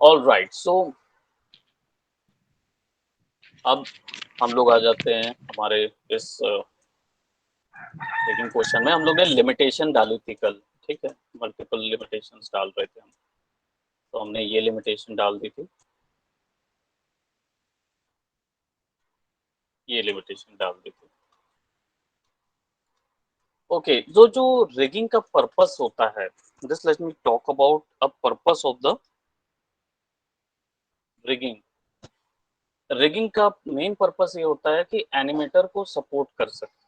All right, सो अब हम लोग आ जाते हैं हमारे इस सेकंड क्वेश्चन में। हम लोग ने लिमिटेशन डाली थी कल, ठीक है, मल्टीपल लिमिटेशंस डाल रहे थे हम। तो हमने ये लिमिटेशन डाल दी थी, ये लिमिटेशन डाल दी थी। ओके, जो जो रिगिंग का पर्पस होता है, just let me talk about a purpose of the rigging. Rigging का मेन पर्पस ये होता है कि एनिमेटर को सपोर्ट कर सके।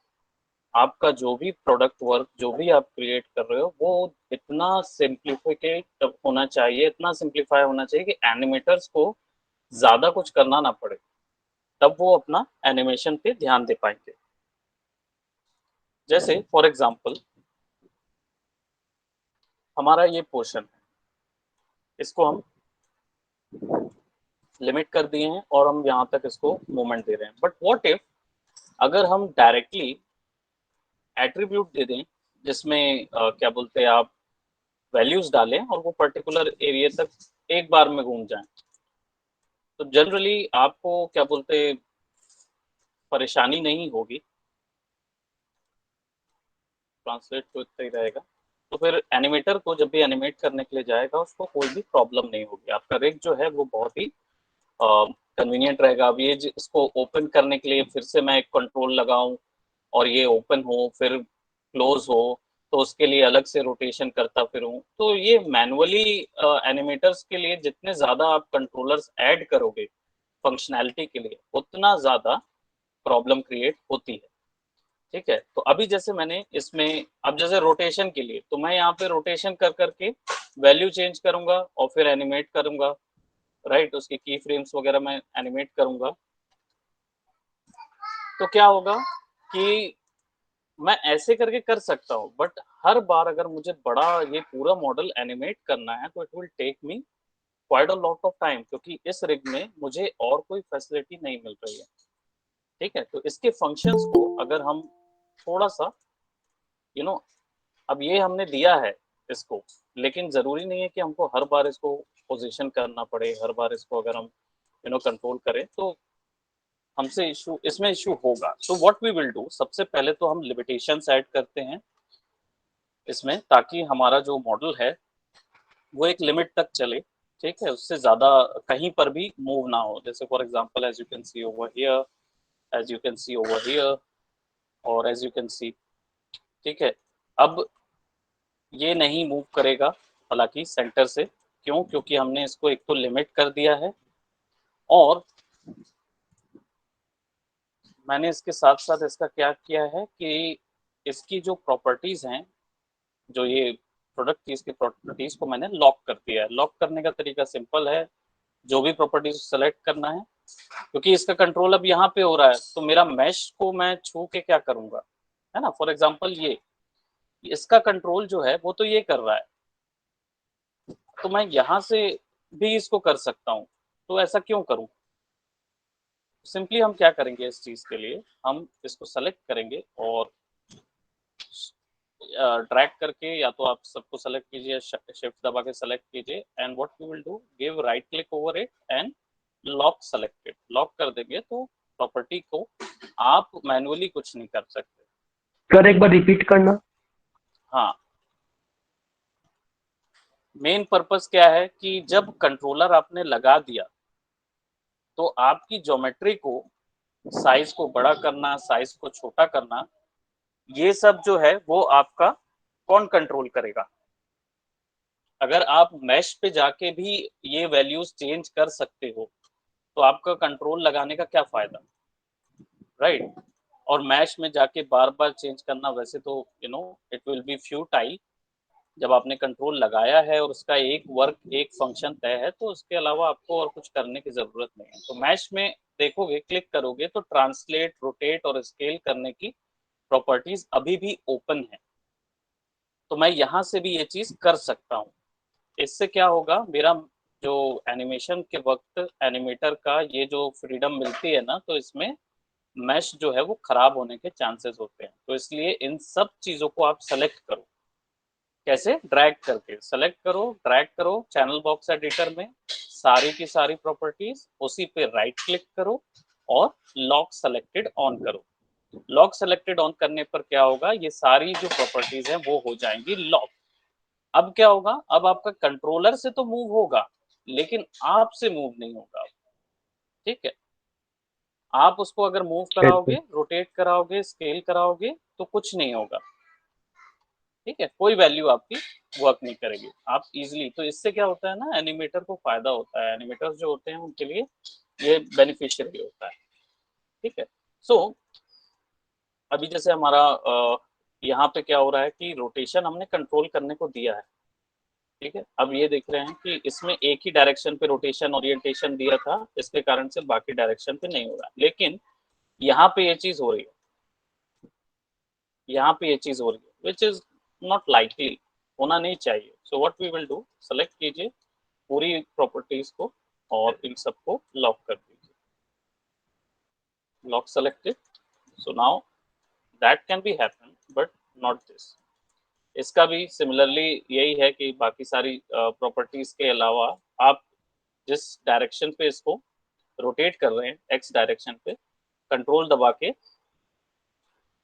आपका जो भी प्रोडक्ट वर्क, जो भी आप क्रिएट कर रहे हो, वो इतना सिंप्लीफिकेट होना चाहिए, इतना सिंप्लीफाई होना चाहिए कि एनिमेटर्स को ज्यादा कुछ करना ना पड़े, तब वो अपना एनिमेशन पे ध्यान दे पाएंगे। जैसे फॉर एग्जांपल हमारा ये पोर्शन है, इसको हम लिमिट कर दिए हैं और हम यहाँ तक इसको मूवमेंट दे रहे हैं। बट व्हाट इफ अगर हम डायरेक्टली एट्रीब्यूट दे दें जिसमें क्या बोलते हैं आप, वैल्यूज डालें और वो पर्टिकुलर एरिया तक एक बार में घूम जाएं, तो जनरली आपको क्या बोलते हैं, परेशानी नहीं होगी। ट्रांसलेट तो इतना ही रहेगा। तो फिर एनिमेटर को जब भी एनिमेट करने के लिए जाएगा, उसको कोई भी प्रॉब्लम नहीं होगी। आपका रिग जो है वो बहुत ही कन्वीनियंट रहेगा। अब ये इसको ओपन करने के लिए फिर से मैं एक कंट्रोल लगाऊं और ये ओपन हो फिर क्लोज हो, तो उसके लिए अलग से रोटेशन करता फिरूं, तो ये मैनुअली एनिमेटर्स के लिए जितने ज्यादा आप कंट्रोलर्स ऐड करोगे फंक्शनैलिटी के लिए, उतना ज्यादा प्रॉब्लम क्रिएट होती है। ठीक है, तो अभी जैसे मैंने इसमें, अब जैसे रोटेशन के लिए, तो मैं यहाँ पे रोटेशन कर करके वैल्यू चेंज करूंगा और फिर एनिमेट करूंगा, राइट, उसके की फ्रेम्स वगैरह मैं एनिमेट करूंगा। तो क्या होगा कि मैं ऐसे करके कर सकता हूँ, बट हर बार अगर मुझे बड़ा ये पूरा मॉडल एनिमेट करना है तो it will take me quite a lot of time, क्योंकि इस रिग में मुझे और कोई फैसिलिटी नहीं मिल रही है। ठीक है, तो इसके फंक्शंस को अगर हम थोड़ा सा यू you नो know, अब ये हमने दिया है इसको, लेकिन जरूरी नहीं है कि हमको हर बार इसको पोजीशन करना पड़े, हर बार इसको अगर हम कंट्रोल करें तो हमसे इशू, इसमें इशू होगा। तो व्हाट वी विल डू, सबसे पहले तो हम लिमिटेशंस ऐड करते हैं इसमें, ताकि हमारा जो मॉडल है वो एक लिमिट तक चले। ठीक है, उससे ज्यादा कहीं पर भी मूव ना हो। जैसे for example as you can see over here, as you can see over here, और एज यू कैन सी। ठीक है, अब ये नहीं मूव करेगा हालांकि सेंटर से, क्यों, क्योंकि हमने इसको एक तो लिमिट कर दिया है, और मैंने इसके साथ साथ इसका क्या किया है कि इसकी जो प्रॉपर्टीज हैं, जो ये प्रोडक्ट की इसकी प्रॉपर्टीज को मैंने लॉक कर दिया है। लॉक करने का तरीका सिंपल है, जो भी प्रॉपर्टीज सेलेक्ट करना है, क्योंकि इसका कंट्रोल अब यहाँ पे हो रहा है, तो मेरा मैश को मैं छू के क्या करूंगा, है ना। फॉर एग्जांपल ये इसका कंट्रोल जो है वो तो ये कर रहा है, तो मैं यहाँ से भी इसको कर सकता हूँ। तो ऐसा क्यों करूँ, सिंपली हम क्या करेंगे, इस चीज के लिए हम इसको सेलेक्ट करेंगे और ड्रैग करके, या तो आप सबको सेलेक्ट कीजिए, शिफ्ट दबा के सेलेक्ट कीजिए, and what we will do, give right click over it and lock selected. Lock कर देंगे तो प्रॉपर्टी को आप मैनुअली कुछ नहीं कर सकते। सर एक बार रिपीट करना। हाँ, मेन पर्पस क्या है कि जब कंट्रोलर आपने लगा दिया, तो आपकी ज्योमेट्री को, साइज को बड़ा करना, साइज को छोटा करना, ये सब जो है वो आपका कौन कंट्रोल करेगा। अगर आप मैश पे जाके भी ये वैल्यूज चेंज कर सकते हो, तो आपका कंट्रोल लगाने का क्या फायदा, राइट। और मैश में जाके बार बार चेंज करना, वैसे तो इट विल बी फ्यूटाइल। जब आपने कंट्रोल लगाया है और उसका एक वर्क, एक फंक्शन तय है, तो उसके अलावा आपको और कुछ करने की जरूरत नहीं है। तो मैश में देखोगे, क्लिक करोगे तो ट्रांसलेट, रोटेट और स्केल करने की प्रॉपर्टीज अभी भी ओपन है, तो मैं यहाँ से भी ये चीज कर सकता हूँ। इससे क्या होगा, मेरा जो एनिमेशन के वक्त एनिमेटर का ये जो फ्रीडम मिलती है ना, तो इसमें मैश जो है वो खराब होने के चांसेस होते हैं। तो इसलिए इन सब चीजों को आप सेलेक्ट करो। कैसे, ड्रैग करके सेलेक्ट करो, ड्रैग करो चैनल बॉक्स एडिटर में, सारी की सारी प्रॉपर्टीज, उसी पे राइट क्लिक करो और लॉक सेलेक्टेड ऑन करो। लॉक सेलेक्टेड ऑन करने पर क्या होगा, ये सारी जो प्रॉपर्टीज हैं वो हो जाएंगी लॉक। अब क्या होगा, अब आपका कंट्रोलर से तो मूव होगा लेकिन आपसे मूव नहीं होगा। ठीक है, आप उसको अगर मूव कराओगे, रोटेट कराओगे, स्केल कराओगे तो कुछ नहीं होगा। ठीक है, कोई वैल्यू आपकी वर्क नहीं करेगी, आप इजीली। तो इससे क्या होता है ना, एनिमेटर को फायदा होता है, एनिमेटर्स जो होते हैं उनके लिए ये बेनिफिशियल होता है। ठीक है, सो अभी जैसे हमारा यहाँ पे क्या हो रहा है कि रोटेशन हमने कंट्रोल करने को दिया है। ठीक है, अब ये देख रहे हैं कि इसमें एक ही डायरेक्शन पे रोटेशन ओरिएंटेशन दिया था, इसके कारण से बाकी डायरेक्शन पे नहीं हो रहा, लेकिन यहाँ पे ये चीज हो रही है, यहाँ पे ये चीज हो रही है, विच इज नॉट लाइकली, होना नहीं चाहिए। So what we will do, select कीजिए पूरी प्रॉपर्टीज को और इन सबको लॉक कर दीजिए। Lock selected, so now that can be happen but not this. इसका भी सिमिलरली यही है कि बाकी सारी प्रॉपर्टीज के अलावा आप जिस डायरेक्शन पे इसको रोटेट कर रहे हैं, एक्स डायरेक्शन पे, कंट्रोल दबा के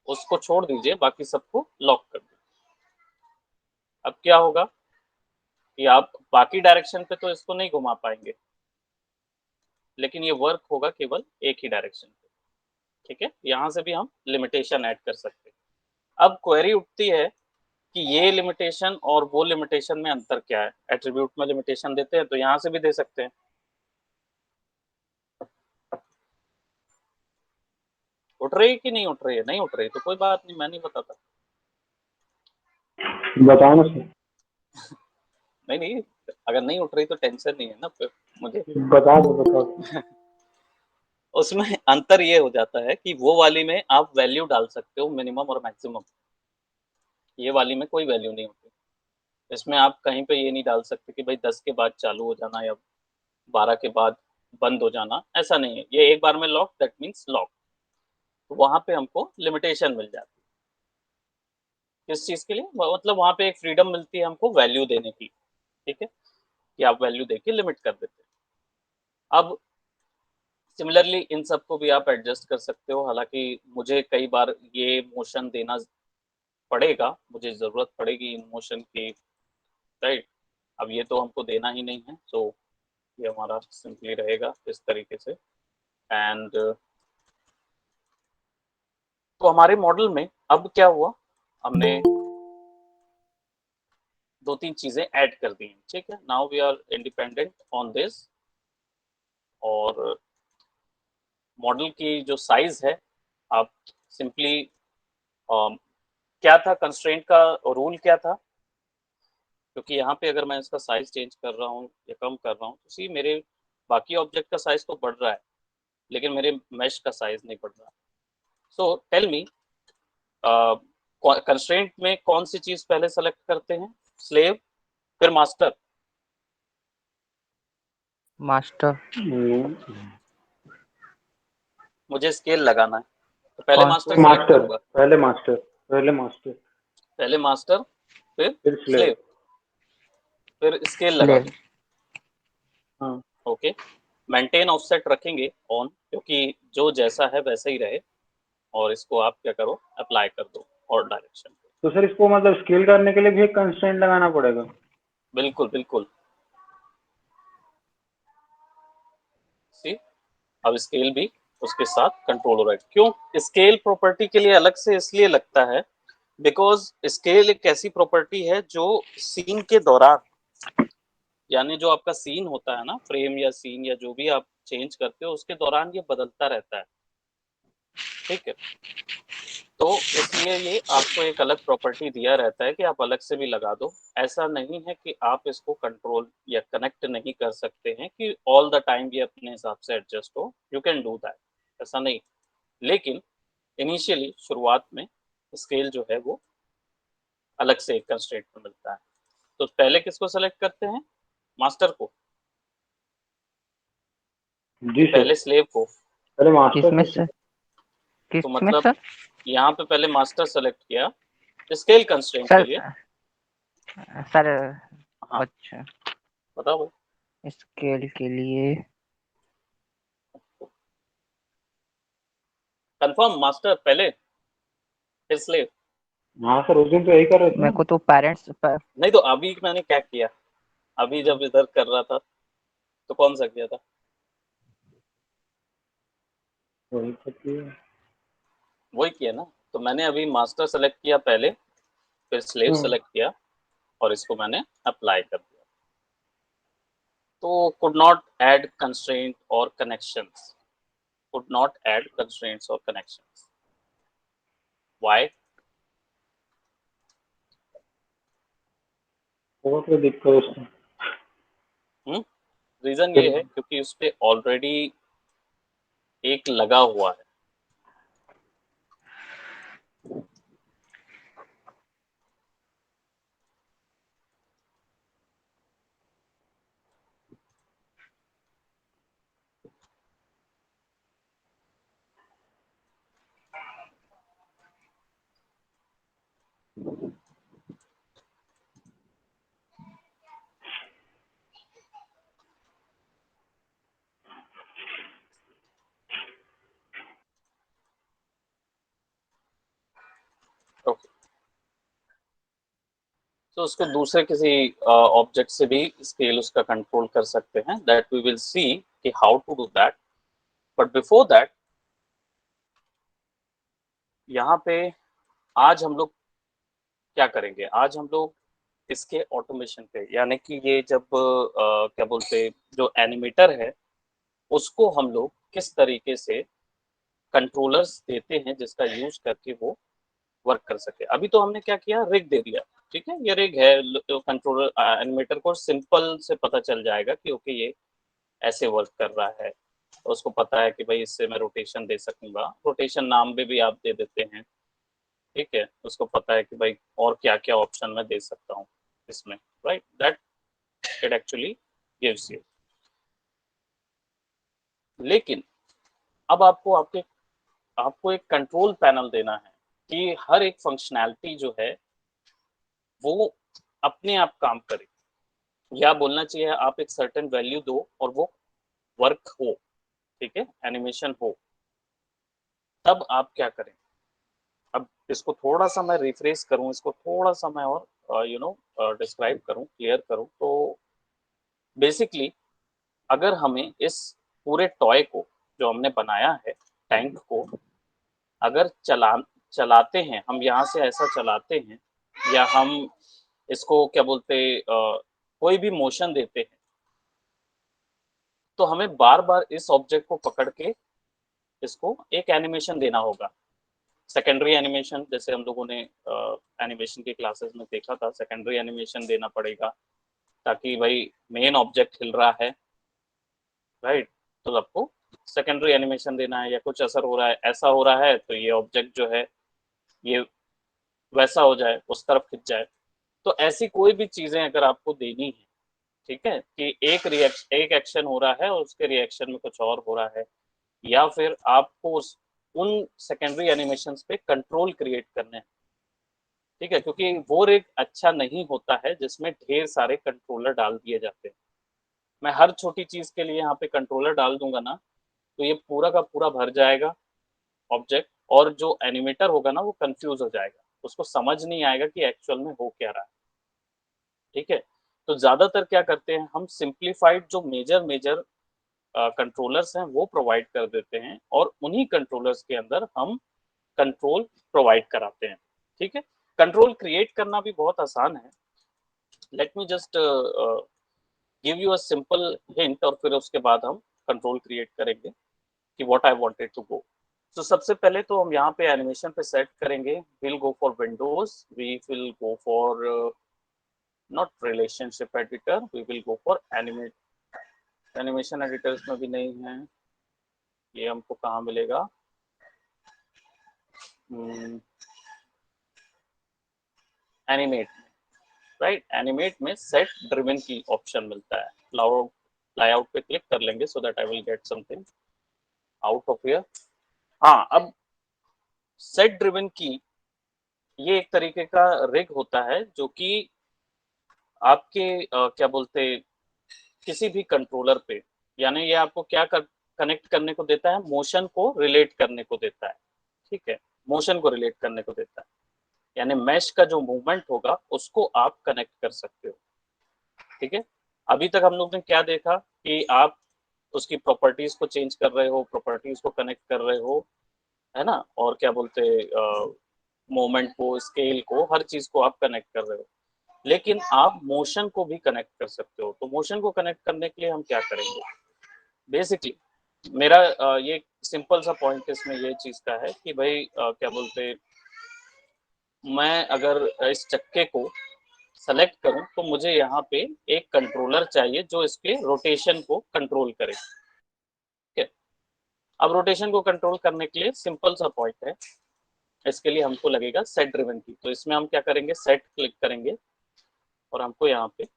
उसको छोड़ दीजिए, बाकी सबको लॉक कर दीजिए। अब क्या होगा कि आप बाकी डायरेक्शन पे तो इसको नहीं घुमा पाएंगे, लेकिन ये वर्क होगा केवल एक ही डायरेक्शन पे। ठीक है, यहां से भी हम लिमिटेशन ऐड कर सकते हैं। अब क्वेरी उठती है कि ये लिमिटेशन और वो लिमिटेशन में अंतर क्या है। एट्रीब्यूट में लिमिटेशन देते हैं तो यहां से भी दे सकते हैं। उठ रही है कि नहीं उठ रही है, नहीं उठ रही तो कोई बात नहीं, मैं नहीं बताता। बताओ ना सर। नहीं नहीं, अगर नहीं उठ रही तो टेंशन नहीं है ना फिर मुझे। बता दो बता दो। उसमें अंतर ये हो जाता है कि वो वाली में आप वैल्यू डाल सकते हो मिनिमम और मैक्सिमम, ये वाली में कोई वैल्यू नहीं होती। इसमें आप कहीं पे ये नहीं डाल सकते कि भाई 10 के बाद चालू हो जाना या 12 के बाद बंद हो जाना, ऐसा नहीं है। ये एक बार में लॉक, दैट मीन्स लॉक। तो वहां पे हमको लिमिटेशन मिल जाती है। किस चीज के लिए, मतलब वहां पे एक फ्रीडम मिलती है हमको वैल्यू देने की। ठीक है, कि आप वैल्यू देके लिमिट कर देते हैं। अब सिमिलरली इन सबको भी आप एडजस्ट कर सकते हो, हालांकि मुझे कई बार ये मोशन देना पड़ेगा, मुझे जरूरत पड़ेगी इन मोशन की, राइट। अब ये तो हमको देना ही नहीं है, तो ये हमारा सिंपली रहेगा इस तरीके से। एंड तो हमारे मॉडल में अब क्या हुआ, हमने दो तीन चीजें ऐड कर दी हैं। ठीक है, now we are independent on this. और मॉडल की जो साइज है, आप सिंपली क्या था कंस्ट्रेंट का रूल क्या था, क्योंकि यहाँ पे अगर मैं इसका साइज चेंज कर रहा हूँ या कम कर रहा हूँ तो सी मेरे बाकी ऑब्जेक्ट का साइज तो बढ़ रहा है लेकिन मेरे मेश का साइज नहीं बढ़ रहा। सो टेल मी, कंस्ट्रेंट में कौन सी चीज पहले सेलेक्ट करते हैं, स्लेव फिर मास्टर? मास्टर। मुझे स्केल लगाना है तो पहले कौन मास्टर सेलेक्ट मास्टर, करूंगा। पहले मास्टर, पहले मास्टर, पहले मास्टर फिर फिर स्लेव। स्लेव, फिर स्केल लगा स्लेव। दूं। हाँ ओके, मेंटेन ऑफसेट रखेंगे ऑन, क्योंकि जो जैसा है वैसा ही रहे। और इसको आप क्या करो, अप्लाई कर दो और डायरेक्शन पे। तो सर इसको मतलब स्केल करने के लिए भी एक कंस्ट्रेंट लगाना पड़ेगा? बिल्कुल बिल्कुल। सी, अब स्केल भी उसके साथ कंट्रोल हो रहा है। क्यों स्केल प्रॉपर्टी के लिए अलग से इसलिए लगता है, बिकॉज स्केल एक ऐसी प्रॉपर्टी है जो सीन के दौरान, यानी जो आपका सीन होता है ना, फ्रेम या सीन या जो भी आप चेंज करते हो उसके दौरान ये बदलता रहता है। ठीक है, तो इसलिए ये आपको एक अलग प्रॉपर्टी दिया रहता है कि आप अलग से भी लगा दो। ऐसा नहीं है कि आप इसको कंट्रोल या कनेक्ट नहीं कर सकते हैं कि ऑल द टाइम ये अपने हिसाब से एडजस्ट हो, यू कैन डू दैट, ऐसा नहीं। लेकिन इनिशियली शुरुआत में स्केल जो है वो अलग से एक कंस्ट्रेंट में मिलता है। तो पहले किसको सेलेक्ट करते हैं, मास्टर को कि जी सर, पहले स्लेव को? पहले मास्टर किसमें को सर? तो किसमें मतलब सर? यहाँ पे पहले मास्टर सेलेक्ट किया स्केल कंस्ट्रेंट के सर लिए। सर हाँ अच्छा। बताओ भाई। स्केल के लिए कंफर्म मास्टर पहले फिर स्लेव। हाँ सर, उस दिन तो यही कर रहे थे मेरे ना। को तो पेरेंट्स नहीं तो अभी मैंने क्या किया, अभी जब इधर कर रहा था तो कौन सा किया था? वही तो किया। वही किया ना। तो मैंने अभी मास्टर सेलेक्ट किया पहले, फिर स्लेव सेलेक्ट किया और इसको मैंने अप्लाई कर दिया। तो कुड नॉट ऐड कंस्ट्रेंट और connections, could not add constraints or connections. Why? बहुत कोई दिक्कत उसमें। रीजन ये है क्योंकि उस पे ऑलरेडी एक लगा हुआ है। ओके, तो उसको दूसरे किसी ऑब्जेक्ट से भी स्केल उसका कंट्रोल कर सकते हैं, दैट वी विल सी कि how to do that. But before that, यहाँ पे आज हम लोग क्या करेंगे, आज हम लोग इसके ऑटोमेशन पे, यानी कि ये जब क्या बोलते, जो एनिमेटर है उसको हम लोग किस तरीके से कंट्रोलर्स देते हैं जिसका यूज करके वो वर्क कर सके। अभी तो हमने क्या किया, रिग दे दिया। ठीक है, ये रिग है, कंट्रोलर एनिमेटर को सिंपल से पता चल जाएगा कि ओके ये ऐसे वर्क कर रहा है। तो उसको पता है कि भाई इससे मैं रोटेशन दे सकूंगा, रोटेशन नाम भी आप दे देते हैं। ठीक है, उसको पता है कि भाई और क्या क्या ऑप्शन मैं दे सकता हूँ इसमें, right, that it actually gives you. लेकिन अब आपको एक कंट्रोल पैनल देना है कि हर एक फंक्शनैलिटी जो है वो अपने आप काम करे, या बोलना चाहिए आप एक सर्टेन वैल्यू दो और वो वर्क हो। ठीक है, एनिमेशन हो, तब आप क्या करें। अब इसको थोड़ा सा मैं रिफ्रेश करूं, इसको थोड़ा सा मैं और डिस्क्राइब करूं, क्लियर करूं, तो बेसिकली अगर हमें इस पूरे टॉय को जो हमने बनाया है, टैंक को, अगर चलाते हैं हम, यहाँ से ऐसा चलाते हैं, या हम इसको क्या बोलते कोई भी मोशन देते हैं, तो हमें बार बार इस ऑब्जेक्ट को पकड़ के इसको एक एनिमेशन देना होगा। सेकेंडरी एनिमेशन, जैसे हम लोगों ने एनिमेशन की क्लासेस में देखा था, सेकेंडरी एनिमेशन देना पड़ेगा ताकि भाई मेन ऑब्जेक्ट हिल रहा है, राइट, तो आपको सेकेंडरी एनिमेशन देना है, या कुछ असर हो रहा है, ऐसा हो रहा है तो ये ऑब्जेक्ट जो है ये वैसा हो जाए, उस तरफ खिंच जाए। तो ऐसी कोई भी चीजें अगर आपको देनी है, ठीक है, कि एक एक्शन हो रहा है और उसके रिएक्शन में कुछ और हो रहा है, या फिर आपको उन सेकेंडरी एनिमेशंस पे कंट्रोल क्रिएट करने हैं। ठीक है, क्योंकि वो एक अच्छा नहीं होता है जिसमें ढेर सारे कंट्रोलर डाल दिए जाते हैं। मैं हर छोटी चीज के लिए यहाँ पे कंट्रोलर डाल दूंगा ना, तो ये पूरा का पूरा भर जाएगा ऑब्जेक्ट, और जो एनिमेटर होगा ना वो कंफ्यूज हो जाएगा, उसको समझ नहीं आएगा कि एक्चुअल में हो क्या रहा है। ठीक है, तो ज्यादातर क्या करते हैं हम, सिंप्लीफाइड जो मेजर मेजर कंट्रोलर्स हैं वो प्रोवाइड कर देते हैं, और उन्हीं कंट्रोलर्स के अंदर हम कंट्रोल प्रोवाइड कराते हैं। ठीक है, कंट्रोल क्रिएट करना भी बहुत आसान है। Let me just give you a simple hint, और फिर उसके बाद हम कंट्रोल क्रिएट करेंगे कि what I wanted to go. तो सबसे पहले तो हम यहाँ पे एनिमेशन पे सेट करेंगे, will go for Windows, we will go for not relationship editor, we will go for animation editors में भी नहीं है, ये हमको कहाँ मिलेगा, एनिमेट, राइट, एनिमेट में सेट ड्रिवन की ऑप्शन मिलता है, लाईआउट पे क्लिक कर लेंगे so that I will get something out of here. हाँ, अब सेट ड्रिवन की ये एक तरीके का रिग होता है जो कि आपके क्या बोलते किसी भी कंट्रोलर पे, यानी ये आपको क्या कनेक्ट करने को देता है, मोशन को रिलेट करने को देता है, ठीक है, मोशन को रिलेट करने को देता है, यानी मैश का जो मूवमेंट होगा उसको आप कनेक्ट कर सकते हो, ठीक है। अभी तक हम लोग ने क्या देखा कि आप उसकी प्रॉपर्टीज को चेंज कर रहे हो, प्रॉपर्टीज को कनेक्ट कर रहे हो, है ना, और क्या बोलते मोमेंट को, स्केल को, हर चीज को आप कनेक्ट कर रहे हो, लेकिन आप मोशन को भी कनेक्ट कर सकते हो। तो मोशन को कनेक्ट करने के लिए हम क्या करेंगे, बेसिकली मेरा ये सिंपल सा पॉइंट इसमें ये चीज का है कि भाई क्या बोलते, मैं अगर इस चक्के को सेलेक्ट करूं तो मुझे यहाँ पे एक कंट्रोलर चाहिए जो इसके रोटेशन को कंट्रोल करे, ठीक है। अब रोटेशन को कंट्रोल करने के लिए सिंपल सा पॉइंट है, इसके लिए हमको लगेगा सेट ड्रिवन की। तो इसमें हम क्या करेंगे, सेट क्लिक करेंगे और हमको यहाँ पे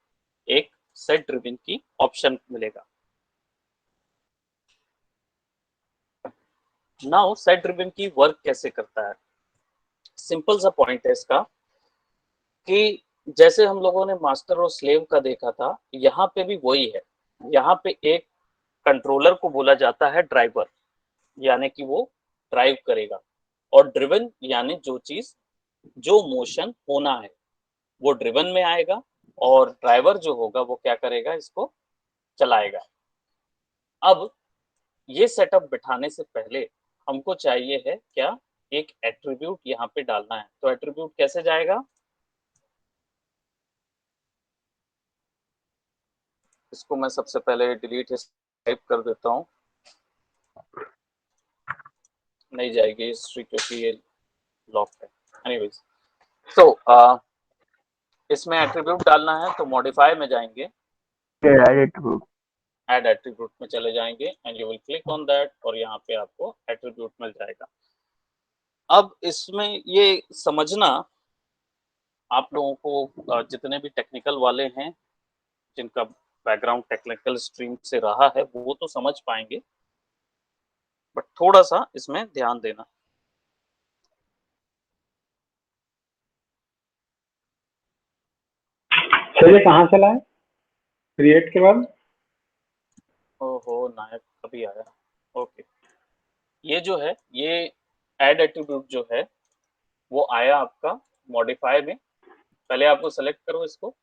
एक सेट ड्रिवन की ऑप्शन मिलेगा। नाउ सेट ड्रिवन की वर्क कैसे करता है, सिंपल सा पॉइंट है इसका कि जैसे हम लोगों ने मास्टर और स्लेव का देखा था, यहाँ पे भी वही है। यहाँ पे एक कंट्रोलर को बोला जाता है ड्राइवर, यानी कि वो ड्राइव करेगा, और ड्रिवन यानी जो चीज, जो मोशन होना है वो ड्रिवन में आएगा, और ड्राइवर जो होगा वो क्या करेगा, इसको चलाएगा। अब ये सेटअप बिठाने से पहले हमको चाहिए है क्या, एक एट्रीब्यूट यहाँ पे डालना है। तो एट्रीब्यूट कैसे जाएगा, इसको मैं सबसे पहले डिलीट टाइप कर देता हूँ, नहीं जाएगी हिस्ट्री क्योंकि ये लॉक है। एनीवेज, तो इसमें एट्रीब्यूट डालना है तो मॉडिफाई में जाएंगे, ऐड एट्रीब्यूट में चले जाएंगे and you will click on that, और यहाँ पे आपको एट्रीब्यूट मिल जाएगा। अब इसमें ये समझना, आप लोगों को जितने भी टेक्निकल वाले हैं, जिनका बैकग्राउंड टेक्निकल स्ट्रीम से रहा है, वो तो समझ पाएंगे, बट थोड़ा सा इसमें ध्यान देना। सर ये कहाँ चला है क्रिएट के बाद? ओहो, नायक अभी आया, ओके। ये जो है, ये ऐड एट्रीब्यूट जो है वो आया आपका मॉडिफाई में। पहले आपको सेलेक्ट करो इसको,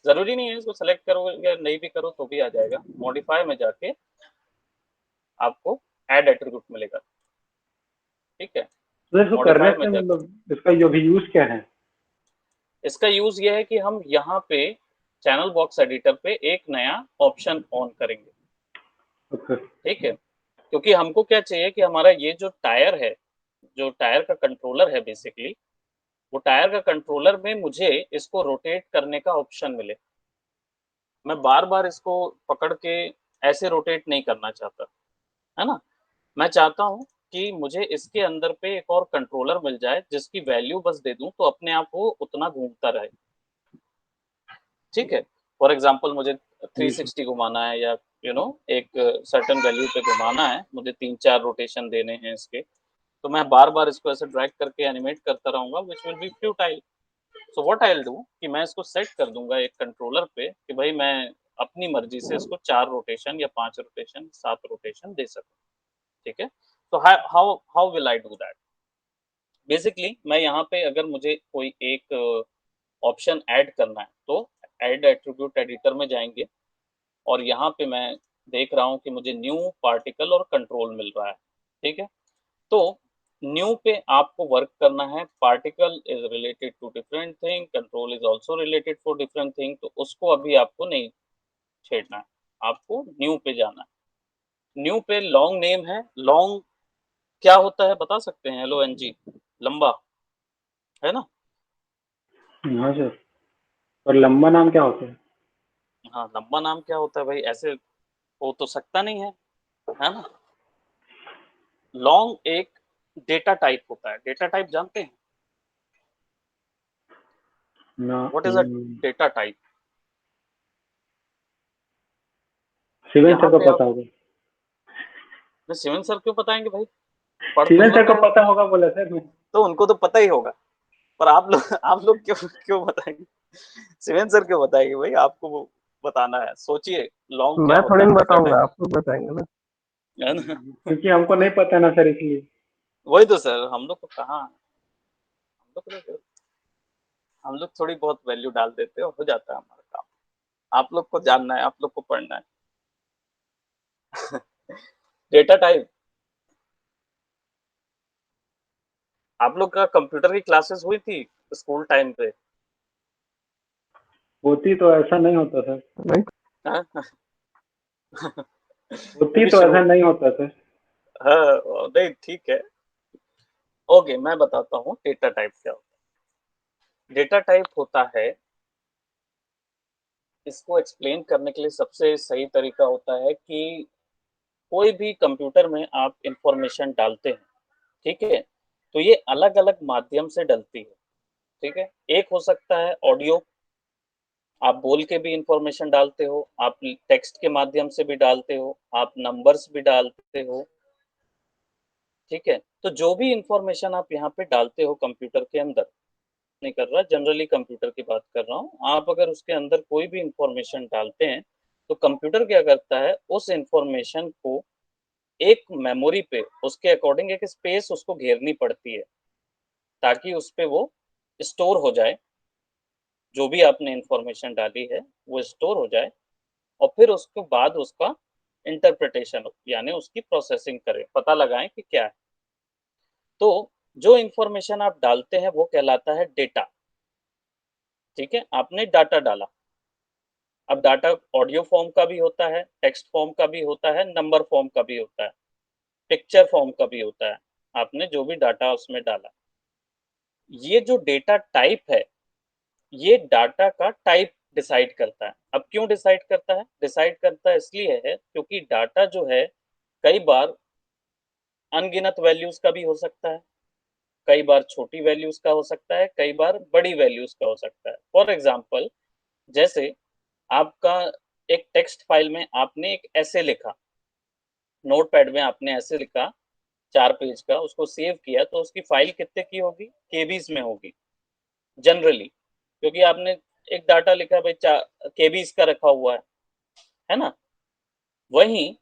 जरूरी नहीं है इसको सेलेक्ट करो या नहीं भी करो तो भी आ जाएगा। मॉडिफाई में जाके आपको ऐड एट्रीब्यूट मिलेगा, ठीक है। तो इसको करने मॉडिफाई में से जाके मतलब इसका जो भी यूज क्या है? इसका यूज ये है कि हम यहाँ पे चैनल बॉक्स एडिटर पे एक नया ऑप्शन ऑन करेंगे, ओके। ठीक है। क्योंकि हमको क्या चाहिए कि हमारा ये जो टायर है, जो टायर का कंट्रोलर है बेसिकली, वो टायर का कंट्रोलर में मुझे इसको रोटेट करने का ऑप्शन मिले। मैं बार बार इसको पकड़ के ऐसे रोटेट नहीं करना चाहता, है ना। मैं चाहता हूँ कि मुझे इसके अंदर पे एक और कंट्रोलर मिल जाए जिसकी वैल्यू बस दे दूं तो अपने आप वो उतना घूमता रहे, ठीक है। फॉर एग्जाम्पल मुझे जी सर। 360 घुमाना है, या एक सर्टन वैल्यू पे घुमाना है, मुझे 3-4 रोटेशन देने हैं इसके, तो मैं बार बार इसको ऐसे ड्रैग करके एनिमेट करता रहूंगा, which will be futile. So what I will do कि मैं इसको सेट कर दूंगा एक कंट्रोलर पे कि भाई मैं अपनी मर्जी से इसको 4 रोटेशन या 5 रोटेशन, 7 रोटेशन दे सकूं, ठीक है। तो how how will I do that, basically मैं यहाँ पे अगर मुझे कोई एक ऑप्शन ऐड करना है तो ऐड एट्रीब्यूट एडिटर में जाएंगे, और यहाँ पे मैं देख रहा हूँ कि मुझे न्यू पार्टिकल और कंट्रोल मिल रहा है, ठीक है। तो न्यू पे आपको वर्क करना है, particle is related to different thing, control is also related for different thing, तो उसको अभी आपको नहीं छेड़ना है, आपको न्यू पे जाना है। न्यू पे लॉन्ग नेम है, लॉन्ग क्या होता है बता सकते हैं, LONG, लंबा, है ना। हाँ सर। और लंबा नाम क्या होता है? हाँ, लंबा नाम क्या होता है भाई, ऐसे हो तो सकता नहीं है ना। लॉन्ग एक डेटा टाइप होता है, डेटा टाइप जानते हैं, ना। What is a data type. शिवन यहाँ सर को पे पता आप, होगा। शिवन सर क्यों बताएंगे भाई, पढ़ तुम शिवन सर लोग को रहे हो, पता होगा बोला सर मैं। तो उनको तो पता ही होगा, पर आप लोग क्यों क्यों बताएंगे, शिवेन सर क्यों बताएंगे भाई आपको, बताना है, सोचिए लॉन्ग क्या मैं होता थोड़ी है ना डाटा बताऊंगा, टाइप, आप लोग बताएंगे ना। है ना? क्योंकि हमको नहीं पता ना सर, इसलिए। वही तो सर, हम लोग को कहाँ, हम लोग थोड़ी बहुत वैल्यू डाल देते हो जाता है हमारा काम। आप लोग को जानना है, आप लोग को पढ़ना है। डेटा टाइप, आप लोग का कंप्यूटर की क्लासेस हुई थी स्कूल टाइम पे? होती तो ऐसा नहीं होता सर। नहीं। हाँ? होती क्योंकि तो शुरू, ऐसा नहीं होता सर। हाँ, नहीं ठीक है, ओके मैं बताता हूँ डेटा टाइप क्या होता है। डेटा टाइप होता है, इसको एक्सप्लेन करने के लिए सबसे सही तरीका होता है कि कोई भी कंप्यूटर में आप इंफॉर्मेशन डालते हैं, ठीक है, तो ये अलग अलग माध्यम से डलती है, ठीक है। एक हो सकता है ऑडियो, आप बोल के भी इंफॉर्मेशन डालते हो, आप टेक्स्ट के माध्यम से भी डालते हो, आप नंबर्स भी डालते हो, ठीक है। तो जो भी इंफॉर्मेशन आप यहाँ पे डालते हो कंप्यूटर के अंदर, नहीं कर रहा, जनरली कंप्यूटर की बात कर रहा हूँ, आप अगर उसके अंदर कोई भी इंफॉर्मेशन डालते हैं, तो कंप्यूटर क्या करता है, उस इंफॉर्मेशन को एक मेमोरी पे उसके अकॉर्डिंग एक स्पेस उसको घेरनी पड़ती है, ताकि उस पे वो स्टोर हो जाए, जो भी आपने इंफॉर्मेशन डाली है वो स्टोर हो जाए, और फिर उसके बाद उसका इंटरप्रिटेशन यानी उसकी प्रोसेसिंग करें, पता लगाएं कि क्या है। तो जो इंफॉर्मेशन आप डालते हैं वो कहलाता है डेटा, ठीक है, आपने डाटा डाला। अब डाटा ऑडियो फॉर्म का भी होता है, टेक्स्ट फॉर्म का भी होता है, नंबर फॉर्म का भी होता है, पिक्चर फॉर्म का भी होता है, आपने जो भी डाटा उसमें डाला। ये जो डेटा टाइप है, ये डाटा का टाइप डिसाइड करता है। अब क्यों डिसाइड करता है? डिसाइड करता है इसलिए है क्योंकि डाटा जो है कई बार अनगिनत वैल्यूज का भी हो सकता है, कई बार छोटी वैल्यूज का हो सकता है, कई बार बड़ी वैल्यूज का हो सकता है। फॉर एग्जाम्पल, जैसे आपका एक टेक्स्ट फाइल में आपने एक ऐसे लिखा, नोटपैड में आपने ऐसे लिखा 4 पेज का, उसको सेव किया, तो उसकी फाइल कितने की होगी? केबीज में होगी जनरली, क्योंकि आपने एक डाटा लिखा भाई केबीज का रखा हुआ है ना? वहीं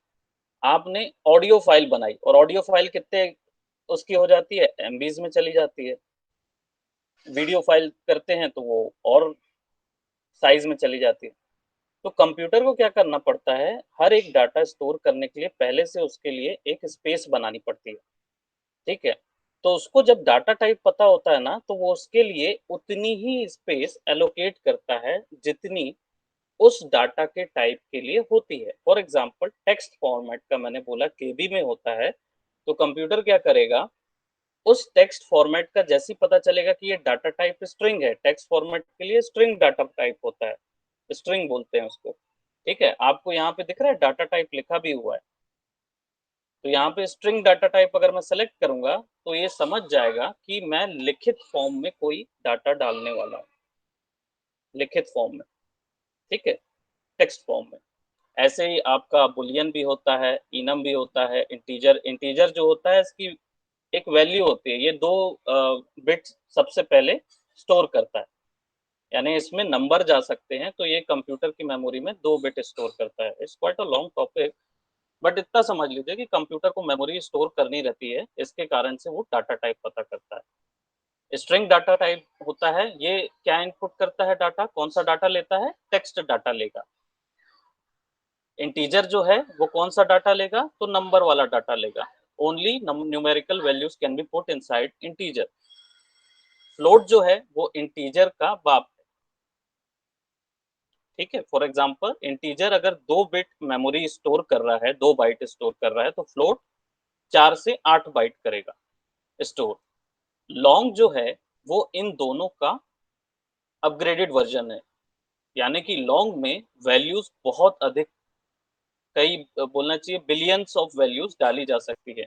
आपने ऑडियो फाइल बनाई, और ऑडियो फाइल कितने उसकी हो जाती है? एमबीज में चली जाती है। वीडियो फाइल करते हैं तो वो और साइज में चली जाती है। तो कंप्यूटर को क्या करना पड़ता है, हर एक डाटा स्टोर करने के लिए पहले से उसके लिए एक स्पेस बनानी पड़ती है, ठीक है। तो उसको जब डाटा टाइप पता होता है ना, तो वो उसके लिए उतनी ही स्पेस एलोकेट करता है जितनी उस डाटा के टाइप के लिए होती है। फॉर एग्जाम्पल, टेक्स्ट फॉर्मेट का मैंने बोला केबी में होता है, तो कंप्यूटर क्या करेगा, उस टेक्स्ट फॉर्मेट का जैसे ही पता चलेगा कि ये डाटा टाइप स्ट्रिंग है, टेक्स्ट फॉर्मेट के लिए स्ट्रिंग डाटा टाइप होता है, स्ट्रिंग बोलते हैं उसको, ठीक है। आपको यहाँ पे दिख रहा है डाटा टाइप लिखा भी हुआ है, तो यहाँ पे स्ट्रिंग डाटा टाइप अगर मैं सेलेक्ट करूंगा, तो ये समझ जाएगा कि मैं लिखित फॉर्म में कोई डाटा डालने वाला हूँ, लिखित फॉर्म में, ठीक है, टेक्स्ट फॉर्म में। ऐसे ही आपका बुलियन भी होता है, इनम भी होता है, इंटीजर, इंटीजर जो होता है इसकी एक वैल्यू होती है, ये 2 बिट्स सबसे पहले स्टोर करता है, यानी इसमें नंबर जा सकते हैं, तो ये कंप्यूटर की मेमोरी में 2 बिट स्टोर करता है। It's quite a long topic, but इतना समझ लीजिए कि कंप्यूटर को मेमोरी स्टोर करनी रहती है, इसके कारण से वो डाटा टाइप पता करता है। स्ट्रिंग डाटा टाइप होता है, ये क्या इनपुट करता है डाटा, कौन सा डाटा लेता है? टेक्स्ट डाटा लेगा। इंटीजर जो है वो कौन सा डाटा लेगा? तो नंबर वाला डाटा लेगा। Only numerical values can be put inside integer. Float जो है वो इंटीजर का बाप है, ठीक है। फॉर एग्जांपल, इंटीजर अगर 2 बिट मेमोरी स्टोर कर रहा है, 2 बाइट स्टोर कर रहा है, तो फ्लोट 4 से 8 बाइट करेगा स्टोर। लॉन्ग जो है वो इन दोनों का अपग्रेडेड वर्जन है, यानी कि लॉन्ग में वैल्यूज बहुत अधिक, कई बोलना चाहिए बिलियंस ऑफ वैल्यूज डाली जा सकती है,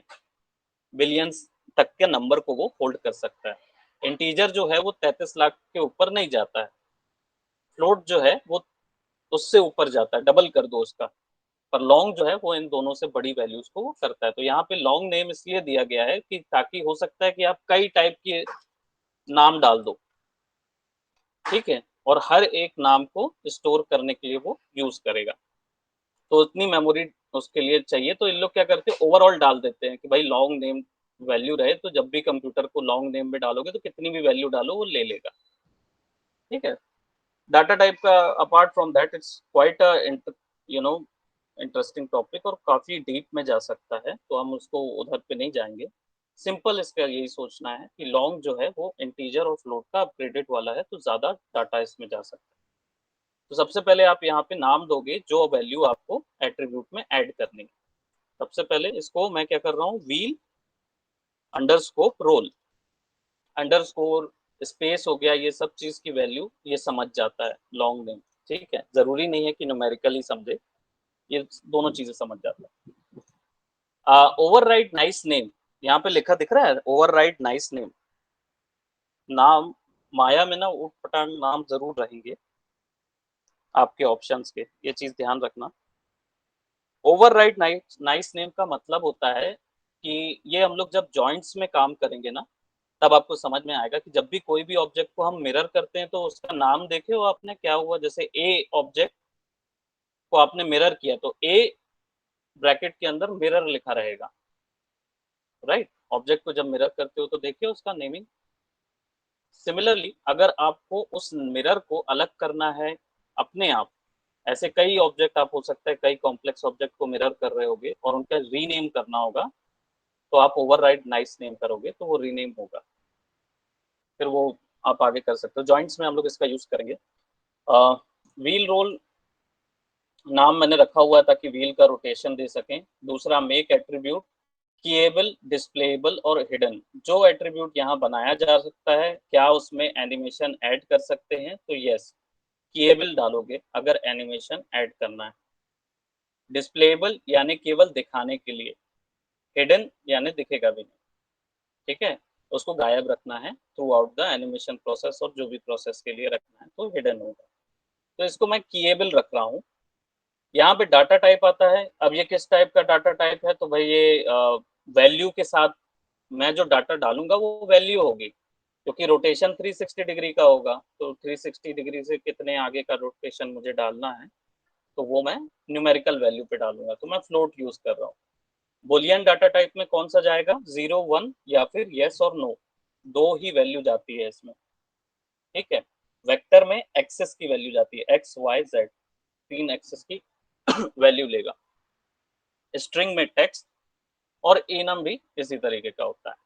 बिलियंस तक के नंबर को वो होल्ड कर सकता है। इंटीजर जो है वो 33 लाख के ऊपर नहीं जाता है, फ्लोट जो है वो उससे ऊपर जाता है, डबल कर दो उसका। पर लॉन्ग जो है वो इन दोनों से बड़ी वैल्यूज को वो करता है। तो यहाँ पे लॉन्ग नेम इसलिए दिया गया है कि ताकि हो सकता है कि आप कई टाइप के नाम डाल दो, ठीक है, और हर एक नाम को स्टोर करने के लिए वो यूज करेगा। तो उतनी मेमोरी उसके लिए चाहिए, तो इन लोग क्या करते हैं, ओवरऑल डाल देते हैं कि भाई लॉन्ग नेम वैल्यू रहे, तो जब भी कंप्यूटर को लॉन्ग नेम में डालोगे तो कितनी भी वैल्यू डालो वो ले लेगा। ठीक है। डाटा टाइप का apart from that it's quite you know interesting topic, और काफी डीप में जा सकता है, तो हम उसको उधर पे नहीं जाएंगे। सिंपल इसका यही सोचना है कि लॉन्ग जो है वो इंटीजर और फ्लोट का अपग्रेडेड वाला है, तो ज्यादा डाटा इसमें जा सकता है। तो सबसे पहले आप यहाँ पे नाम दोगे जो वैल्यू आपको एट्रीब्यूट में ऐड करनी है। सबसे पहले इसको मैं क्या कर रहा हूँ, wheel underscore roll underscore space हो गया, ये सब चीज की वैल्यू ये समझ जाता है लॉन्ग नेम। ठीक है, जरूरी नहीं है कि न्यूमेरिकली समझे, ये दोनों चीजें समझ जाता है। ओवरराइड नाइस नेम, यहाँ पे लिखा दिख रहा है ओवरराइड नाइस नेम। नाम माया में ना उठ पटांग नाम जरूर रहेंगे आपके ऑप्शंस के, ये चीज ध्यान रखना। ओवरराइड नाइस नेम का मतलब होता है कि ये हम लोग जब जॉइंट्स में काम करेंगे ना, तब आपको समझ में आएगा कि जब भी कोई भी ऑब्जेक्ट को हम मिरर करते हैं तो उसका नाम देखे हो आपने क्या हुआ, जैसे ए ऑब्जेक्ट को आपने मिरर किया तो ए ब्रैकेट के अंदर मिरर लिखा रहेगा, राइट। ऑब्जेक्ट को जब मिरर करते हो तो देखिए उसका नेमिंग। सिमिलरली अगर आपको उस मिरर को अलग करना है अपने आप, ऐसे कई ऑब्जेक्ट आप हो सकता है, कई कॉम्प्लेक्स ऑब्जेक्ट को मिरर कर रहे होगे और उनका रीनेम करना होगा, तो आप ओवरराइड नाइस नेम करोगे तो वो रीनेम होगा, फिर वो आप आगे कर सकते हो। जॉइंट्स में हम लोग इसका यूज करेंगे। व्हील रोल नाम मैंने रखा हुआ है ताकि व्हील का रोटेशन दे सकें। दूसरा मेक एट्रीब्यूट कीएबल, डिस्प्लेएबल और हिडन, जो एट्रीब्यूट यहाँ बनाया जा सकता है क्या उसमें एनिमेशन ऐड कर सकते हैं, तो यस कीएबल डालोगे अगर एनिमेशन ऐड करना है। डिस्प्लेएबल यानी केवल दिखाने के लिए, हिडन यानी दिखेगा भी नहीं। ठीक है, उसको गायब रखना है through out the animation process, और जो भी प्रोसेस के लिए रखना है तो हिडन होगा। तो इसको मैं कीएबल रख रहा हूँ। यहाँ पे डाटा टाइप आता है। अब ये किस टाइप का डाटा टाइप है, तो भाई ये वैल्यू के साथ मैं जो डाटा डालूंगा वो वैल्यू होगी, क्योंकि रोटेशन 360 डिग्री का होगा, तो 360 डिग्री से कितने आगे का रोटेशन मुझे डालना है, तो वो मैं न्यूमेरिकल वैल्यू पे डालूंगा, तो मैं फ्लोट यूज कर रहा हूँ। बुलियन डाटा टाइप में कौन सा जाएगा, 0 1 या फिर यस और नो, दो ही वैल्यू जाती है इसमें। ठीक है। वेक्टर में एक्सेस की वैल्यू जाती है, एक्स वाई जेड, तीन एक्सेस की वैल्यू लेगा। स्ट्रिंग में टेक्स्ट और enum भी इसी तरीके का होता है।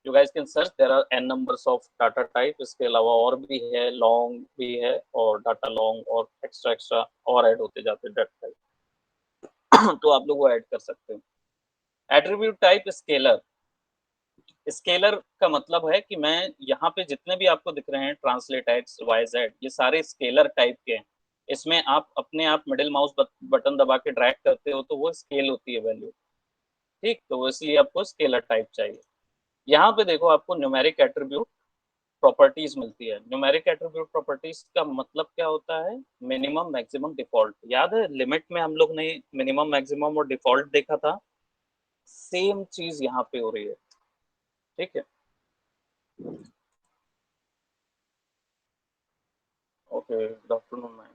You guys can search, there are N numbers of data type, इसके अलावा और भी है, लॉन्ग भी है और डाटा लॉन्ग और एक्स्ट्रा एक्स्ट्रा और ऐड होते जाते हैं डाटा टाइप तो आप लोग वो ऐड कर सकते हैं। एट्रीब्यूट टाइप स्केलर, स्केलर का मतलब है कि मैं यहाँ पे जितने भी आपको दिख रहे हैं ट्रांसलेट एक्स वाई जेड, ये सारे स्केलर टाइप के हैं। इसमें आप अपने आप मिडिल माउस बटन दबा के ड्रैग करते हो तो वो स्केल होती है वैल्यू। ठीक, तो इसलिए आपको स्केलर टाइप चाहिए। यहाँ पे देखो आपको न्यूमेरिक एट्रीब्यूट प्रॉपर्टीज मिलती है। न्यूमेरिक एट्रीब्यूट प्रॉपर्टीज का मतलब क्या होता है, मिनिमम मैक्सिमम डिफॉल्ट। याद है लिमिट में हम लोग ने मिनिमम मैक्सिमम और डिफॉल्ट देखा था, सेम चीज यहाँ पे हो रही है। ठीक है, ओके, गुड आफ्टरनून मैम,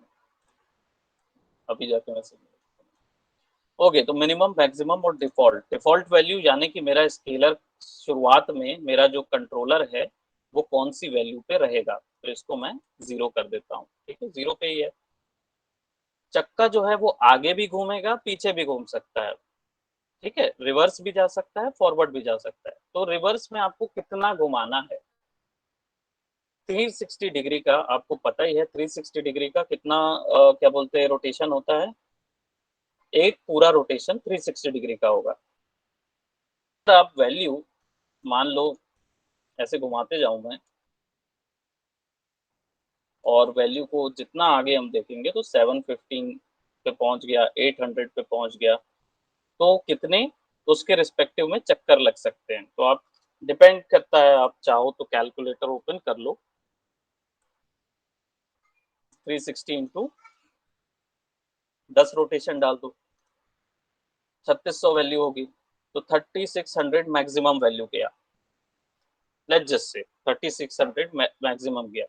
अभी जाके मैसेज। ओके, तो मिनिमम मैक्सिमम और डिफॉल्ट, डिफॉल्ट वैल्यू यानी कि मेरा स्केलर शुरुआत में मेरा जो कंट्रोलर है वो कौन सी वैल्यू पे रहेगा, तो इसको मैं 0 कर देता हूँ। ठीक है, 0 पे ही है। चक्का जो है वो आगे भी घूमेगा पीछे भी घूम सकता है। ठीक है, रिवर्स भी जा सकता है फॉरवर्ड भी जा सकता है। तो रिवर्स में आपको कितना घुमाना है, 360 डिग्री का आपको पता ही है, 360 डिग्री का कितना क्या बोलते हैं रोटेशन होता है, एक पूरा रोटेशन 360 डिग्री का होगा। तो आप वैल्यू मान लो ऐसे घुमाते जाऊं मैं, और वैल्यू को जितना आगे हम देखेंगे तो 715 पे पहुंच गया, 800 पे पहुंच गया, तो कितने उसके रिस्पेक्टिव में चक्कर लग सकते हैं, तो आप डिपेंड करता है, आप चाहो तो कैलकुलेटर ओपन कर लो, 360 इंटू 10 रोटेशन डाल दो, 3600 वैल्यू होगी, तो 3600 मैक्सिमम वैल्यू गया। लेट्स जस्ट से 3600 मैक्सिमम गया।